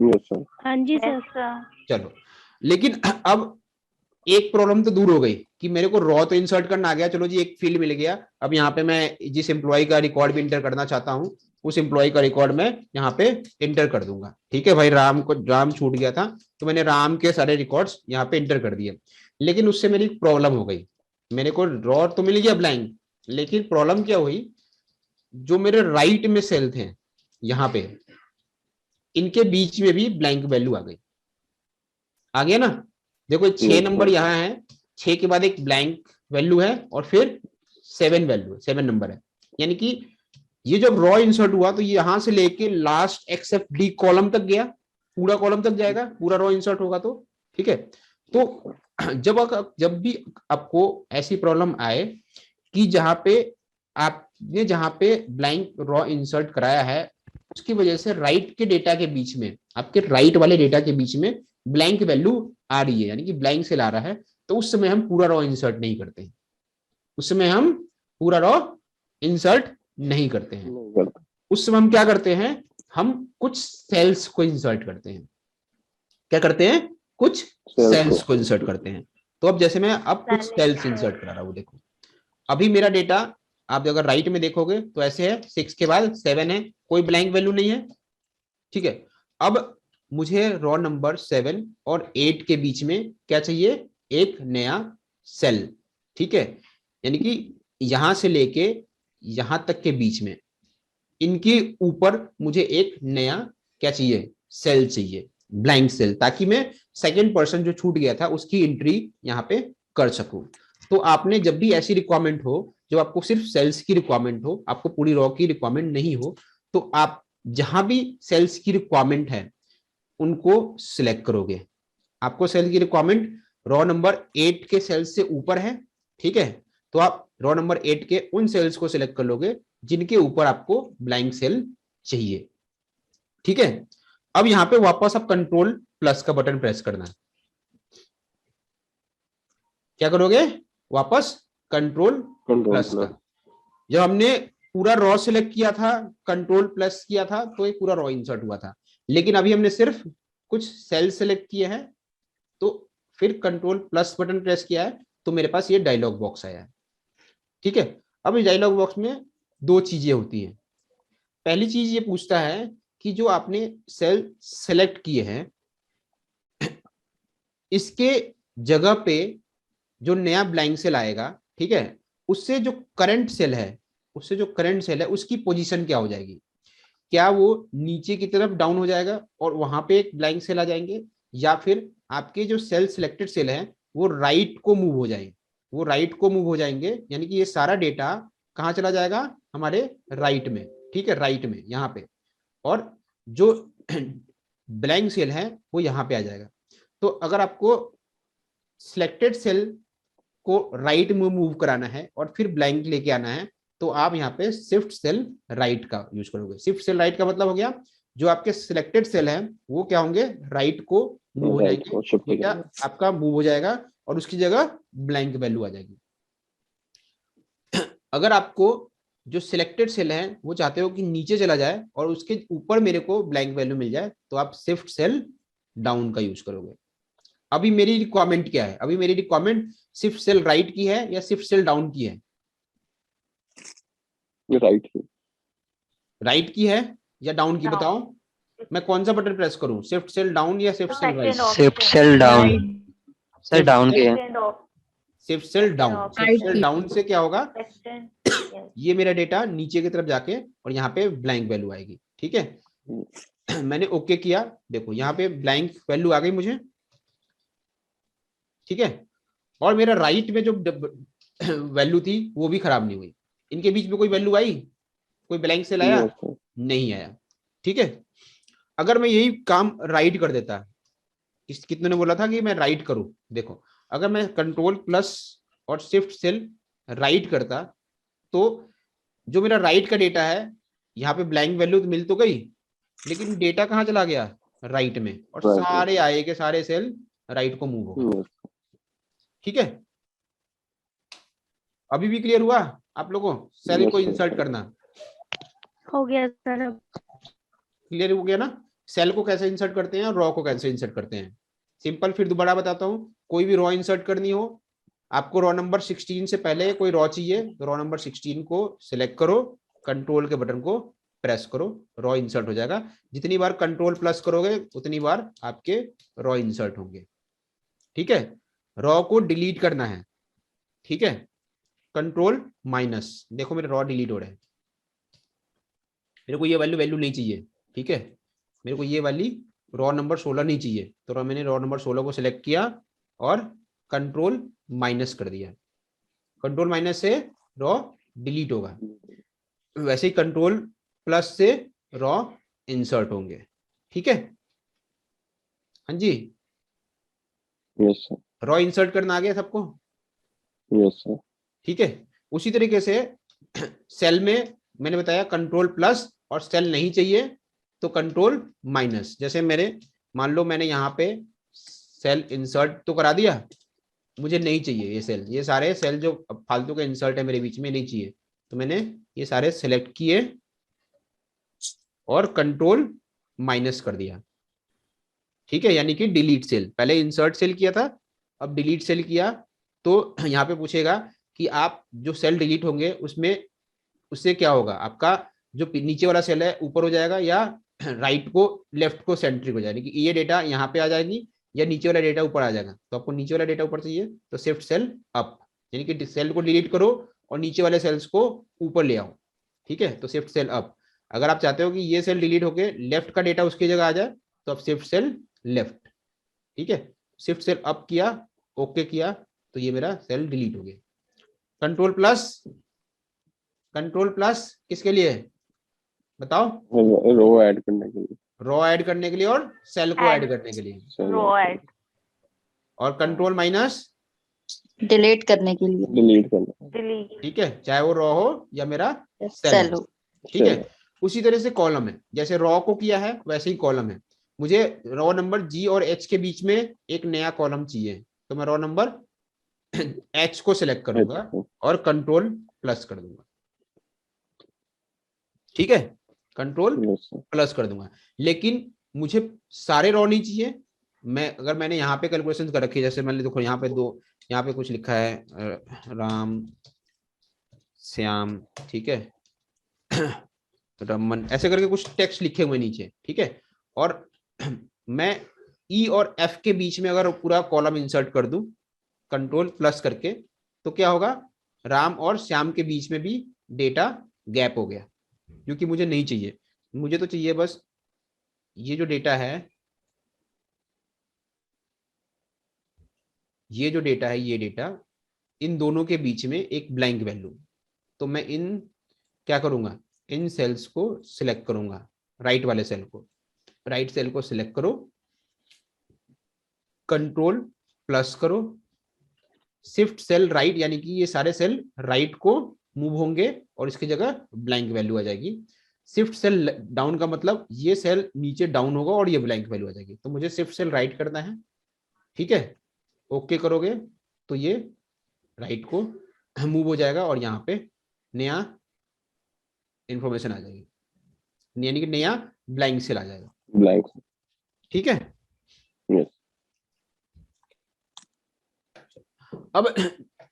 Yes sir. हाँ जी सर। चलो, लेकिन अब एक प्रॉब्लम तो दूर हो गई कि मेरे को रॉ तो इंसर्ट करना आ गया, चलो जी एक फील्ड मिल गया, अब यहाँ पे मैं जिस एम्प्लॉय का रिकॉर्ड भी इंटर करना चाहता हूँ उस एम्प्लॉय का रिकॉर्ड में यहाँ पे इंटर कर दूंगा, ठीक है भाई, राम छूट गया था तो मैंने राम के सारे रिकॉर्ड्स यहाँ पे इंटर कर दिए, लेकिन उससे मेरी प्रॉब्लम हो गई, मेरे को रॉ तो मिल गया ब्लैंक, लेकिन प्रॉब्लम क्या हुई, जो मेरे राइट में सेल थे यहाँ पे इनके बीच में भी ब्लैंक वैल्यू आ गई, आ गया ना। देखो 6 नंबर यहाँ है, 6 के बाद एक ब्लैंक वैल्यू है और फिर 7 वैल्यू है, 7 नंबर है, यानी कि ये जब रॉ इंसर्ट हुआ तो यहां से लेके लास्ट एक्सेप्ट डी कॉलम तक गया, पूरा कॉलम तक जाएगा, पूरा रॉ इंसर्ट होगा तो, ठीक है। तो जब भी आपको ऐसी प्रॉब्लम आए कि जहां पे ब्लैंक रॉ इंसर्ट कराया है उसकी वजह से राइट के डेटा के बीच में, आपके राइट वाले डेटा के बीच में ब्लैंक वैल्यू आ रही है, यानी कि ब्लैंक सेल आ रहा है, तो उस समय हम पूरा रॉ इंसर्ट नहीं करते हैं, उस समय हम पूरा रॉ इंसर्ट नहीं करते हैं। नहीं करता। उस समय हम क्या करते हैं, हम कुछ सेल्स को इंसर्ट करते हैं। क्या करते हैं, कुछ सेल्स को इंसर्ट करते हैं। तो अब जैसे मैं अब कुछ सेल्स इंसर्ट करा रहा हूं, देखो अभी मेरा डेटा आप अगर राइट में देखोगे तो ऐसे है, 6 के बाद 7 है, कोई ब्लैंक वैल्यू नहीं है, ठीक है। अब मुझे रॉ नंबर 7 और 8 के बीच में क्या चाहिए, एक नया सेल, ठीक है। यानी कि यहां से लेके यहां तक के बीच में इनके ऊपर मुझे एक नया क्या चाहिए, सेल चाहिए, ब्लैंक सेल, ताकि मैं सेकंड पर्सन जो छूट गया था उसकी एंट्री यहाँ पे कर सकूं। तो आपने जब भी ऐसी रिक्वायरमेंट हो, जब आपको सिर्फ सेल्स की रिक्वायरमेंट हो, आपको पूरी रॉ की रिक्वायरमेंट नहीं हो, तो आप जहां भी सेल्स की रिक्वायरमेंट है उनको सिलेक्ट करोगे। आपको सेल की रिक्वायरमेंट रॉ नंबर 8 के सेल्स से ऊपर है, ठीक है, तो आप रॉ नंबर 8 के उन सेल्स को सिलेक्ट कर लोगे जिनके ऊपर आपको ब्लैंक सेल चाहिए, ठीक है। अब यहां पे वापस आप कंट्रोल प्लस का बटन प्रेस करना है। क्या करोगे, वापस कंट्रोल प्लस का। जब हमने पूरा रॉ सिलेक्ट किया था, कंट्रोल प्लस किया था, तो एक पूरा रॉ इंसर्ट हुआ था, लेकिन अभी हमने सिर्फ कुछ सेल सिलेक्ट किए हैं, तो फिर कंट्रोल प्लस बटन प्रेस किया है, तो मेरे पास ये डायलॉग बॉक्स आया है, ठीक है। अब इस डायलॉग बॉक्स में दो चीजें होती हैं। पहली चीज ये पूछता है कि जो आपने सेल सेलेक्ट किए हैं इसके जगह पे जो नया ब्लैंक सेल आएगा, ठीक है, उससे जो करंट सेल है, उसकी पोजीशन क्या हो जाएगी। क्या वो नीचे की तरफ डाउन हो जाएगा और वहां पे एक ब्लैंक सेल आ जाएंगे, या फिर आपके जो सेल सिलेक्टेड सेल है वो राइट को मूव हो जाएंगे, यानी कि ये सारा डेटा कहाँ चला जाएगा, हमारे राइट में, ठीक है, राइट में यहाँ पे, और जो ब्लैंक सेल है वो यहाँ पे आ जाएगा। तो अगर आपको सिलेक्टेड सेल को राइट में मूव कराना है और फिर ब्लैंक लेके आना है, तो आप यहाँ पे शिफ्ट सेल राइट का यूज करोगे। शिफ्ट सेल राइट का मतलब हो गया, जो आपके सिलेक्टेड सेल हैं वो क्या होंगे, राइट को मूव हो जाएंगे, डेटा आपका मूव हो जाएगा और उसकी जगह ब्लैंक वैल्यू आ जाएगी। अगर आपको जो सिलेक्टेड सेल है वो चाहते हो कि नीचे चला जाए और उसके ऊपर मेरे को ब्लैंक वैल्यू मिल जाए, तो आप शिफ्ट सेल डाउन का यूज करोगे। अभी मेरी रिक्वायरमेंट क्या है, अभी मेरी रिक्वायरमेंट शिफ्ट सेल राइट की है या शिफ्ट सेल डाउन की है, राइट की है या डाउन की, बताओ। मैं कौन सा बटन प्रेस करूं, शिफ्ट सेल डाउन या shift cell right? Shift cell down, sir down के shift cell down. Shift cell down से क्या होगा, ये मेरा डेटा नीचे की तरफ जाके और यहाँ पे ब्लैंक वैल्यू आएगी, ठीक है। मैंने ओके किया, देखो यहाँ पे ब्लैंक वैल्यू आ गई मुझे, ठीक है। और मेरा राइट में जो वैल्यू थी वो भी खराब नहीं हुई। इनके बीच में कोई वैल्यू आई, कोई ब्लैंक सेल आया, नहीं आया, ठीक है। अगर मैं यही काम राइट कर देता, कितने ने बोला था कि मैं राइट करूं, देखो अगर मैं कंट्रोल प्लस और शिफ्ट सेल राइट करता, तो जो मेरा राइट का डेटा है यहाँ पे ब्लैंक वैल्यू मिल तो गई, लेकिन डेटा कहाँ चला गया, राइट में, और सारे आए के सारे सेल राइट को मूव हो गए, ठीक है। अभी भी क्लियर हुआ आप लोगों को, सेल को इंसर्ट करना हो गया सर, अब क्लियर हो गया ना। सेल को कैसे इंसर्ट करते हैं, रॉ को कैसे इंसर्ट करते हैं, सिंपल। फिर दोबारा बताता हूं, कोई भी रॉ इंसर्ट करनी हो, आपको रॉ नंबर 16 से पहले कोई रॉ चाहिए, तो रॉ नंबर 16 को सिलेक्ट करो, कंट्रोल के बटन को प्रेस करो, रॉ इंसर्ट हो जाएगा। जितनी बार कंट्रोल प्लस करोगे उतनी बार आपके रॉ इंसर्ट होंगे, ठीक है। रॉ को डिलीट करना है, ठीक है, कंट्रोल माइनस, देखो मेरे रॉ डिलीट हो रहे हैं, मेरे को ये वैल्यू नहीं चाहिए, ठीक है। मेरे को ये वाली रॉ नंबर 16 नहीं चाहिए, तो मैंने रॉ नंबर 16 को सिलेक्ट किया और कंट्रोल माइनस कर दिया। कंट्रोल माइनस से रॉ डिलीट होगा, वैसे ही कंट्रोल प्लस से रॉ इंसर्ट होंगे, ठीक है। हाँ जी, यस सर, रॉ इंसर्ट करना आ गया सबको, यस सर, ठीक है। उसी तरीके से सेल में मैंने बताया कंट्रोल प्लस, और सेल नहीं चाहिए तो कंट्रोल माइनस। जैसे मेरे मान लो मैंने यहाँ पे सेल इंसर्ट तो करा दिया, मुझे नहीं चाहिए ये सेल, ये सारे सेल जो फालतू के इंसर्ट है मेरे बीच में नहीं चाहिए, तो मैंने ये सारे सेलेक्ट किए और कंट्रोल माइनस कर दिया। ठीक है, यानी कि डिलीट सेल, पहले इंसर्ट सेल किया था, अब डिलीट सेल किया। तो यहाँ पे पूछेगा कि आप जो सेल डिलीट होंगे उसमें उससे क्या होगा, आपका जो नीचे वाला सेल है ऊपर हो जाएगा या राइट को लेफ्ट को सेंट्रिक हो जाएगा, कि ये डेटा यहाँ पे आ जाएगी या नीचे वाला डेटा ऊपर आ जाएगा। तो आपको नीचे वाला डेटा ऊपर चाहिए तो शिफ्ट सेल अप, यानी कि सेल को डिलीट करो और नीचे वाले सेल्स को ऊपर ले आओ। ठीक है, तो शिफ्ट सेल अप। अगर आप चाहते हो कि ये सेल डिलीट होके लेफ्ट का डेटा उसकी जगह आ जाए तो आप शिफ्ट सेल लेफ्ट। ठीक है, शिफ्ट सेल अप किया, ओके किया, तो ये मेरा सेल डिलीट हो गया। कंट्रोल प्लस, कंट्रोल प्लस किसके लिए है बताओ? रो ऐड करने के लिए, रो ऐड करने के लिए और सेल को ऐड करने के लिए। रो ऐड, और कंट्रोल माइनस डिलीट करने के लिए, डिलीट करना, डिलीट, ठीक है, चाहे वो रो हो या मेरा सेल सेल हो। हो। ठीक है, उसी तरह से कॉलम है, जैसे रॉ को किया है वैसे ही कॉलम है। मुझे रॉ नंबर जी और एच के बीच में एक नया कॉलम चाहिए, तो मैं रॉ नंबर एच को सिलेक्ट करूंगा और कंट्रोल प्लस कर दूंगा। ठीक है, कंट्रोल प्लस कर दूंगा। लेकिन मुझे सारे रॉ नहीं चाहिए। मैं अगर मैंने यहाँ पे कैलकुलेशन कर रखी है, जैसे मैंने देखो यहाँ पे दो, यहाँ पे कुछ लिखा है राम श्याम, ठीक है, रमन, ऐसे करके कुछ टेक्स्ट लिखे हुए नीचे। ठीक है, और मैं ई और एफ के बीच में अगर पूरा कॉलम इंसर्ट कर दूं कंट्रोल प्लस करके, तो क्या होगा, राम और श्याम के बीच में भी डेटा गैप हो गया, क्योंकि मुझे नहीं चाहिए। मुझे तो चाहिए बस ये जो डेटा है, ये जो डेटा है, ये डेटा इन दोनों के बीच में एक ब्लैंक वैल्यू। तो मैं इन क्या करूंगा, इन सेल्स को सिलेक्ट करूंगा, राइट वाले सेल को, राइट सेल को सिलेक्ट करो, कंट्रोल प्लस करो, शिफ्ट सेल राइट, यानी कि ये सारे सेल राइट को मूव होंगे और इसकी जगह ब्लैंक वैल्यू आ जाएगी। शिफ्ट सेल डाउन का मतलब ये सेल नीचे डाउन होगा और ये ब्लैंक वैल्यू आ जाएगी। तो मुझे शिफ्ट सेल राइट करना है। ठीक है, ओके करोगे तो ये राइट को मूव हो जाएगा और यहाँ पे नया इंफॉर्मेशन आ जाएगी, यानी कि नया ब्लैंक सेल आ जाएगा। ब्लैंक, ठीक है, यस, अब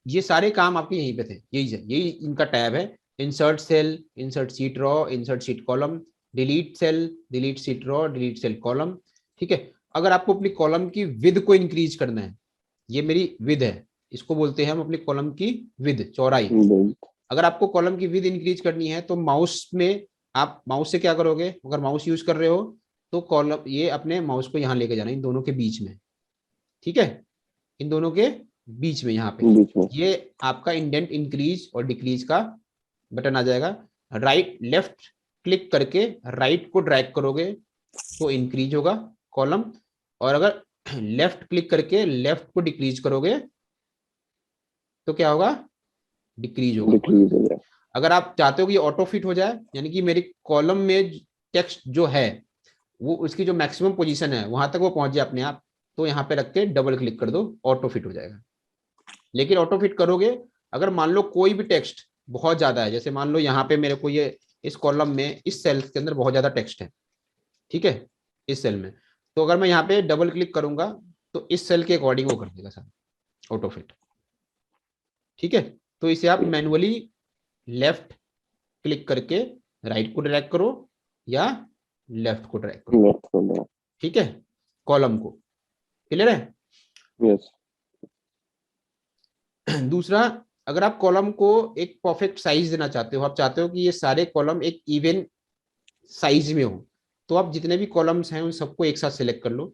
ये सारे काम आपके यहीं पे थे, यही इनका टैब है। Insert cell, insert sheet row, insert sheet column, delete cell, delete sheet row, delete cell column. ठीक है, अगर आपको अपनी कॉलम की विद को इंक्रीज करना है, ये मेरी विद है, इसको बोलते हैं हम अपनी कॉलम की विद, चौड़ाई। अगर आपको कॉलम की विद इंक्रीज करनी है तो माउस में, आप माउस से क्या करोगे, अगर माउस यूज कर रहे हो तो कॉलम, ये अपने माउस को यहाँ लेके जाना, इन दोनों के बीच में। ठीक है, इन दोनों के बीच में यहाँ पे ये आपका इंडेंट इंक्रीज और डिक्रीज का बटन आ जाएगा। राइट लेफ्ट क्लिक करके राइट को ड्रैग करोगे तो इंक्रीज होगा कॉलम, और अगर लेफ्ट क्लिक करके लेफ्ट को डिक्रीज करोगे तो क्या होगा, डिक्रीज होगा। अगर आप चाहते हो कि ऑटो फिट हो जाए, यानी कि मेरी कॉलम में टेक्स्ट जो है वो उसकी जो मैक्सिमम पोजीशन है वहां तक वो पहुंच जाए अपने आप, तो यहाँ पे रख के डबल क्लिक कर दो, ऑटो फिट हो जाएगा। लेकिन ऑटो फिट करोगे अगर मान लो कोई भी टेक्स्ट बहुत ज्यादा है, जैसे मान लो यहाँ पे मेरे को ये इस कॉलम में इस सेल के अंदर बहुत ज्यादा टेक्स्ट है, ठीक है, इस सेल में, तो अगर मैं यहाँ पे डबल क्लिक करूंगा तो इस सेल के अकॉर्डिंग वो कर देगा सर ऑटो फिट। ठीक है, तो इसे आप मैनुअली लेफ्ट क्लिक करके राइट को ड्रैग करो या लेफ्ट को ड्रैग करो। ठीक है, कॉलम को, क्लियर है? यस। दूसरा, अगर आप कॉलम को एक परफेक्ट साइज देना चाहते हो, आप चाहते हो कि ये सारे कॉलम एक इवन साइज में हो, तो आप जितने भी कॉलम्स हैं उन सबको एक साथ सिलेक्ट कर लो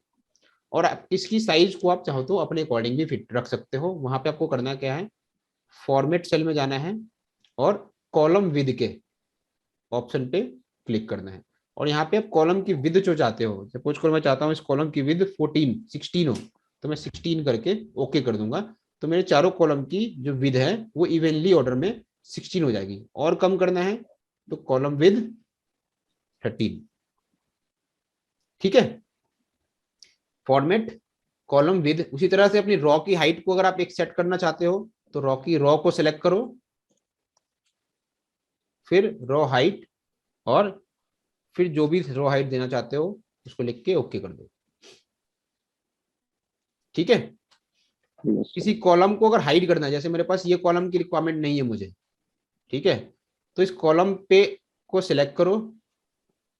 और इसकी साइज को आप चाहो तो अपने अकॉर्डिंग भी फिट रख सकते हो। वहां पे आपको करना क्या है, फॉर्मेट सेल में जाना है और कॉलम विद के ऑप्शन पे क्लिक करना है, और यहाँ पे आप कॉलम की विद जो चाहते हो, सपोज करो मैं चाहता हूँ इस कॉलम की विद 16 हो, तो मैं 16 करके ओके कर दूंगा, तो मेरे चारों कॉलम की जो विद है वो इवनली ऑर्डर में 16 हो जाएगी। और कम करना है तो कॉलम विद 13। ठीक है, फॉर्मेट कॉलम विद, उसी तरह से अपनी रॉ की हाइट को अगर आप एक सेट करना चाहते हो तो रॉ को सिलेक्ट करो, फिर रॉ हाइट, और फिर जो भी रॉ हाइट देना चाहते हो उसको लिख के ओके कर दो। ठीक है। Yes, sir. किसी कॉलम को अगर हाइड करना है, जैसे मेरे पास ये कॉलम की रिक्वायरमेंट नहीं है मुझे, ठीक है, तो इस कॉलम पे को सिलेक्ट करो,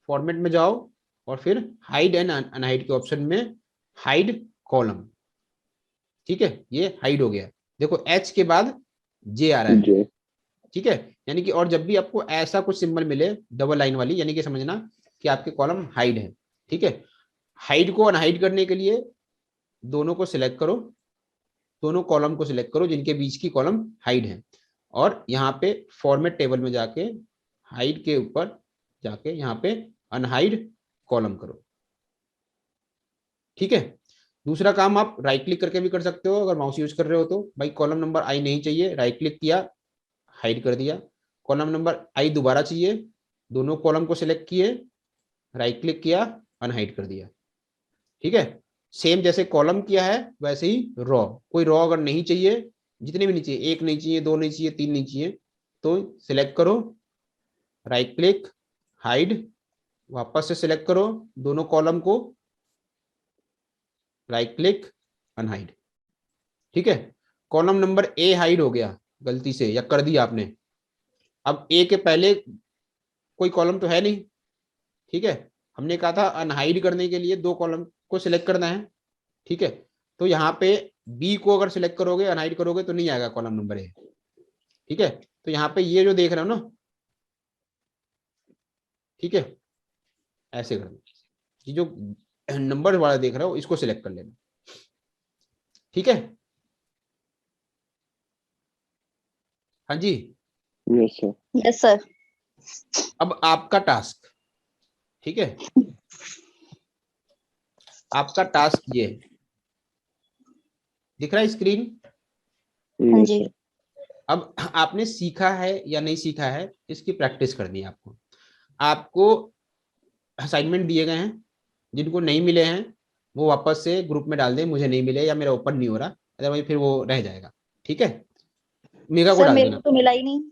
फॉर्मेट में जाओ और फिर हाइड एंड अनहाइड के ऑप्शन में हाइड कॉलम। ठीक है, ये हाइड हो गया। देखो एच के बाद जे आ रहा है। J. ठीक है, यानी कि और जब भी आपको ऐसा कुछ सिंबल मिले डबल लाइन वाली, यानी कि समझना कि आपके कॉलम हाइड है। ठीक है, हाइड को अनहाइड करने के लिए दोनों को सिलेक्ट करो, दोनों कॉलम को सिलेक्ट करो जिनके बीच की कॉलम हाइड है, और यहाँ पे फॉर्मेट टेबल में जाके हाइड के ऊपर जाके यहाँ पे अनहाइड कॉलम करो। ठीक है, दूसरा काम आप राइट क्लिक करके भी कर सकते हो, अगर माउस यूज कर रहे हो तो। भाई कॉलम नंबर आई नहीं चाहिए, राइट क्लिक किया, हाइड कर दिया। कॉलम नंबर आई दोबारा चाहिए, दोनों कॉलम को सिलेक्ट किए, राइट क्लिक किया, अनहाइड कर दिया। ठीक है, सेम जैसे कॉलम किया है वैसे ही रॉ, कोई रॉ अगर नहीं चाहिए, जितने भी नहीं चाहिए, एक नहीं चाहिए, दो नहीं चाहिए, तीन नहीं चाहिए, तो सिलेक्ट करो, राइट क्लिक, हाइड, वापस से सिलेक्ट करो दोनों कॉलम को, राइट क्लिक, अनहाइड। ठीक है, कॉलम नंबर ए हाइड हो गया गलती से या कर दिया आपने, अब ए के पहले कोई कॉलम तो है नहीं। ठीक है, हमने कहा था अनहाइड करने के लिए दो कॉलम को सिलेक्ट करना है। ठीक है, तो यहाँ पे बी को अगर सिलेक्ट करोगे, अनहाइड करोगे तो नहीं आएगा कॉलम नंबर ए। ठीक है, तो यहाँ पे ये जो देख रहे हो ना, ठीक है, ऐसे करना, ये जो नंबर वाला देख रहे हो इसको सिलेक्ट कर लेना। ठीक है, हाँ जी। Yes, sir. Yes sir. अब आपका टास्क, ठीक है, आपका टास्क ये है, दिख रहा है स्क्रीन। हाँ Yes, जी। sir. अब आपने सीखा है या नहीं सीखा है इसकी प्रैक्टिस करनी है आपको। आपको असाइनमेंट दिए गए हैं, जिनको नहीं मिले हैं वो वापस से ग्रुप में डाल दें, मुझे नहीं मिले या मेरा ओपन नहीं हो रहा, अदरवाइज फिर वो रह जाएगा। ठीक है, मेगा को सर डाल मेरे देना। को तो मिला ही नहीं।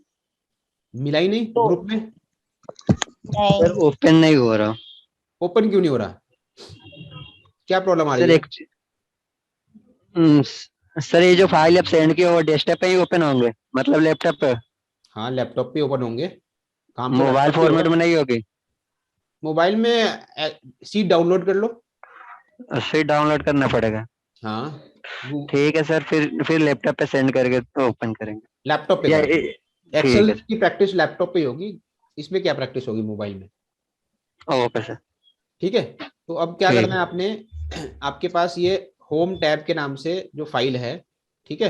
मिला ही नहीं तो ग्रुप में? नहीं सर ओपन नहीं हो रहा। ओपन क्यों नहीं हो रहा, क्या प्रॉब्लम आ सर रही है? एक सर ये जो फाइल आप सेंड किए वो डेस्कटॉप पे ही ओपन होंगे, मतलब लैपटॉप पे? हाँ लैपटॉप पे ओपन होंगे, काम तो मोबाइल लैपटॉप पे फॉर्मेट होगा। में नहीं होगी? मोबाइल में सीट डाउनलोड कर लो। फिर डाउनलोड करना पड़ेगा। हाँ ठीक है सर, फिर लैपटॉप पे सेंड करके तो ओपन करेंगे। लैपटॉप पे या करो। ठीक एक्सेल है की प्रैक्टिस लैपटॉप पे ही होगी, इसमें क्या प्रैक्टिस होगी मोबाइल में। Okay sir. ठीक है, तो अब क्या ठीक करना है आपने, आपके पास ये होम टैब के नाम से जो फाइल है, ठीक है,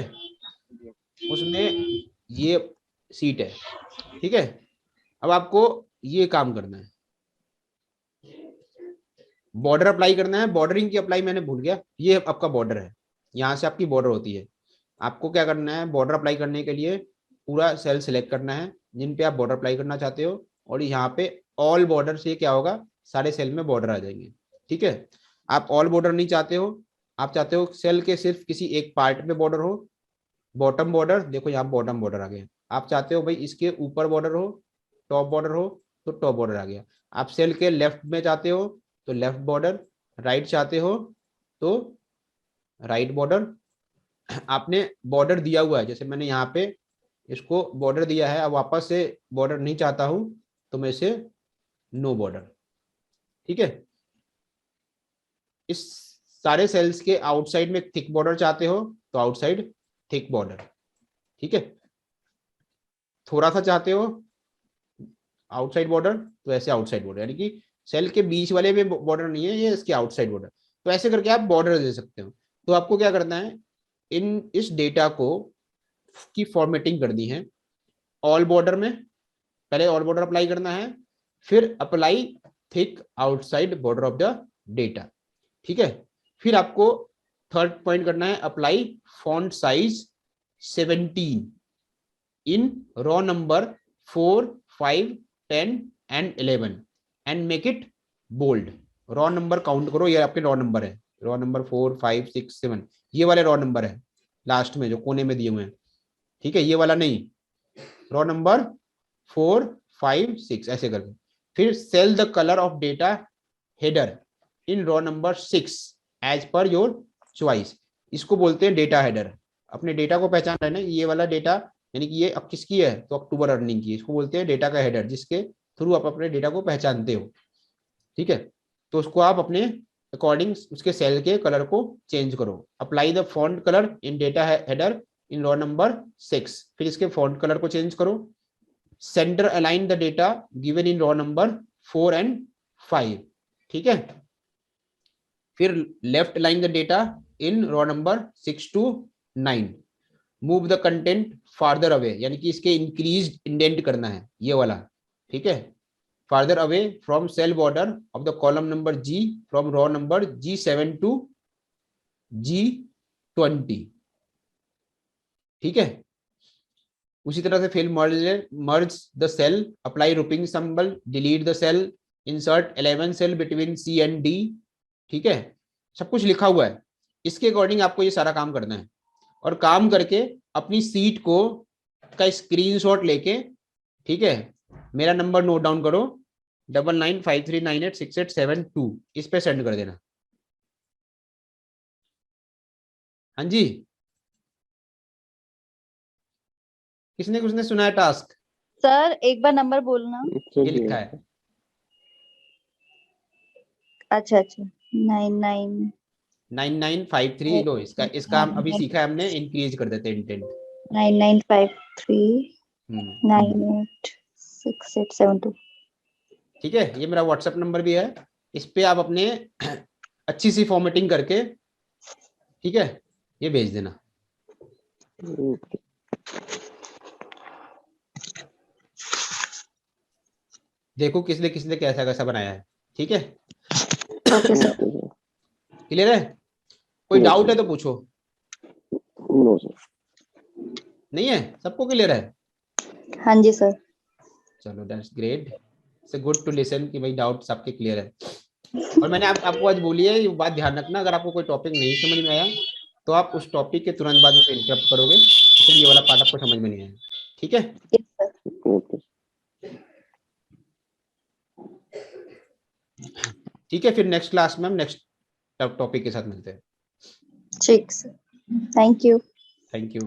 उसमें ये सीट है। ठीक है, अब आपको ये काम करना है, बॉर्डर अप्लाई करना है। बॉर्डरिंग की अप्लाई मैंने भूल गया, ये आपका बॉर्डर है, यहाँ से आपकी बॉर्डर होती है। आपको क्या करना है, बॉर्डर अप्लाई करने के लिए पूरा सेल सिलेक्ट करना है जिन पे आप बॉर्डर अप्लाई करना चाहते हो, और यहाँ पे ऑल बॉर्डर से क्या होगा, सारे सेल में बॉर्डर आ जाएंगे। ठीक है, आप ऑल बॉर्डर नहीं चाहते हो, आप चाहते हो सेल के सिर्फ किसी एक पार्ट में बॉर्डर हो। बॉटम बॉर्डर, देखो यहाँ बॉटम बॉर्डर आ गया। आप चाहते हो भाई इसके ऊपर बॉर्डर हो, टॉप बॉर्डर हो, तो टॉप बॉर्डर आ गया। आप सेल के लेफ्ट में चाहते हो तो लेफ्ट बॉर्डर, राइट चाहते हो तो राइट बॉर्डर। आपने बॉर्डर दिया हुआ है, जैसे मैंने यहाँ पे इसको बॉर्डर दिया है, अब वापस से बॉर्डर नहीं चाहता हूं तो मैं इसे नो बॉर्डर। ठीक है, इस सारे सेल्स के आउटसाइड में थिक बॉर्डर चाहते हो तो आउटसाइड थिक बॉर्डर। ठीक है, थोड़ा सा चाहते हो आउटसाइड बॉर्डर तो ऐसे आउटसाइड बॉर्डर, यानी कि सेल के बीच वाले में बॉर्डर नहीं है, ये इसके आउटसाइड बॉर्डर। तो ऐसे करके आप बॉर्डर दे सकते हो। तो आपको क्या करना है, इस डेटा को की फॉर्मेटिंग करनी है ऑल बॉर्डर में। पहले ऑल बॉर्डर अप्लाई करना है, फिर apply thick outside border of the data. ठीक है, फिर आपको थर्ड पॉइंट करना है, apply font size 17 in row number 4, 5, 10 and 11 and make it bold. Row number count करो, ये आपके रॉ नंबर है, रो नंबर 4 5 6 7 ये वाले रो नंबर है लास्ट में जो कोने में दिए हुए हैं, ठीक है, ये वाला नहीं, रो नंबर 4 5 6 ऐसे करके। फिर cell the colour of data header in row number 6 as per your choice. इसको बोलते हैं डेटा हेडर। अपने डेटा को पहचान रहे ना, ये वाला डेटा यानी कि ये अब किसकी है, तो अक्टूबर अर्निंग की, इसको बोलते हैं डेटा का हेडर, जिसके थ्रू आप अपने डेटा को पहचानते हो, ठीक है। तो उसको आप अपने अकॉर्डिंग उसके सेल के कलर को चेंज करो। Apply the font colour in data header in row number 6, फिर इसके फॉन्ट कलर को चेंज करो। Centre align the data given in row number 4 and 5, ठीक है। फिर left align the data in row number 6 to 9। Move the content farther away, यानी कि इसके इंक्रीज इंडेंट करना है ये वाला, ठीक है। Farther away from cell border of the column number G from row number G7 to G20, ठीक है। उसी तरह से फिर merge the cell, apply grouping symbol, delete the cell, insert 11 cell between C and D, ठीक है। सब कुछ लिखा हुआ है, इसके अकॉर्डिंग आपको ये सारा काम करना है। और काम करके अपनी सीट को का स्क्रीनशॉट लेके, ठीक है, मेरा नंबर नोट डाउन करो 9953986872, इस पे सेंड कर देना। हाँ जी, किसने किसने सुना है टास्क? सर एक बार नंबर बोलना। ये लिखा है अच्छा अच्छा 99 9953। लो इसका हम अभी सीखा है हमने, इंक्रीज कर देते हैं इंटेंट। 9953 986872। ठीक है, ये मेरा व्हाट्सएप नंबर भी है, इस पे आप अपने अच्छी सी फॉर्मेटिंग करके, ठीक है, ये भेज देना। देखो किसने किसने कैसा कैसा बनाया है, ठीक है। Okay sir. क्लियर है? कोई डाउट है तो पूछो। No sir. नहीं है? सबको क्लियर है? हाँ जी सर। चलो that's great, it's good to listen कि भाई डाउट सबके क्लियर है। और मैंने आपको आज बोली है, ये बात ध्यान रखना, अगर आपको कोई टॉपिक नहीं समझ में आया तो आप उस टॉपिक के तुरंत बाद उसे इंटरप्ट करोगे, तो ये वाला पार्ट आपको समझ में नहीं आया, ठीक है। Yes sir. ओके। ठीक है, फिर नेक्स्ट क्लास में हम नेक्स्ट टॉपिक के साथ मिलते हैं। ठीक sir, thank you. Thank you.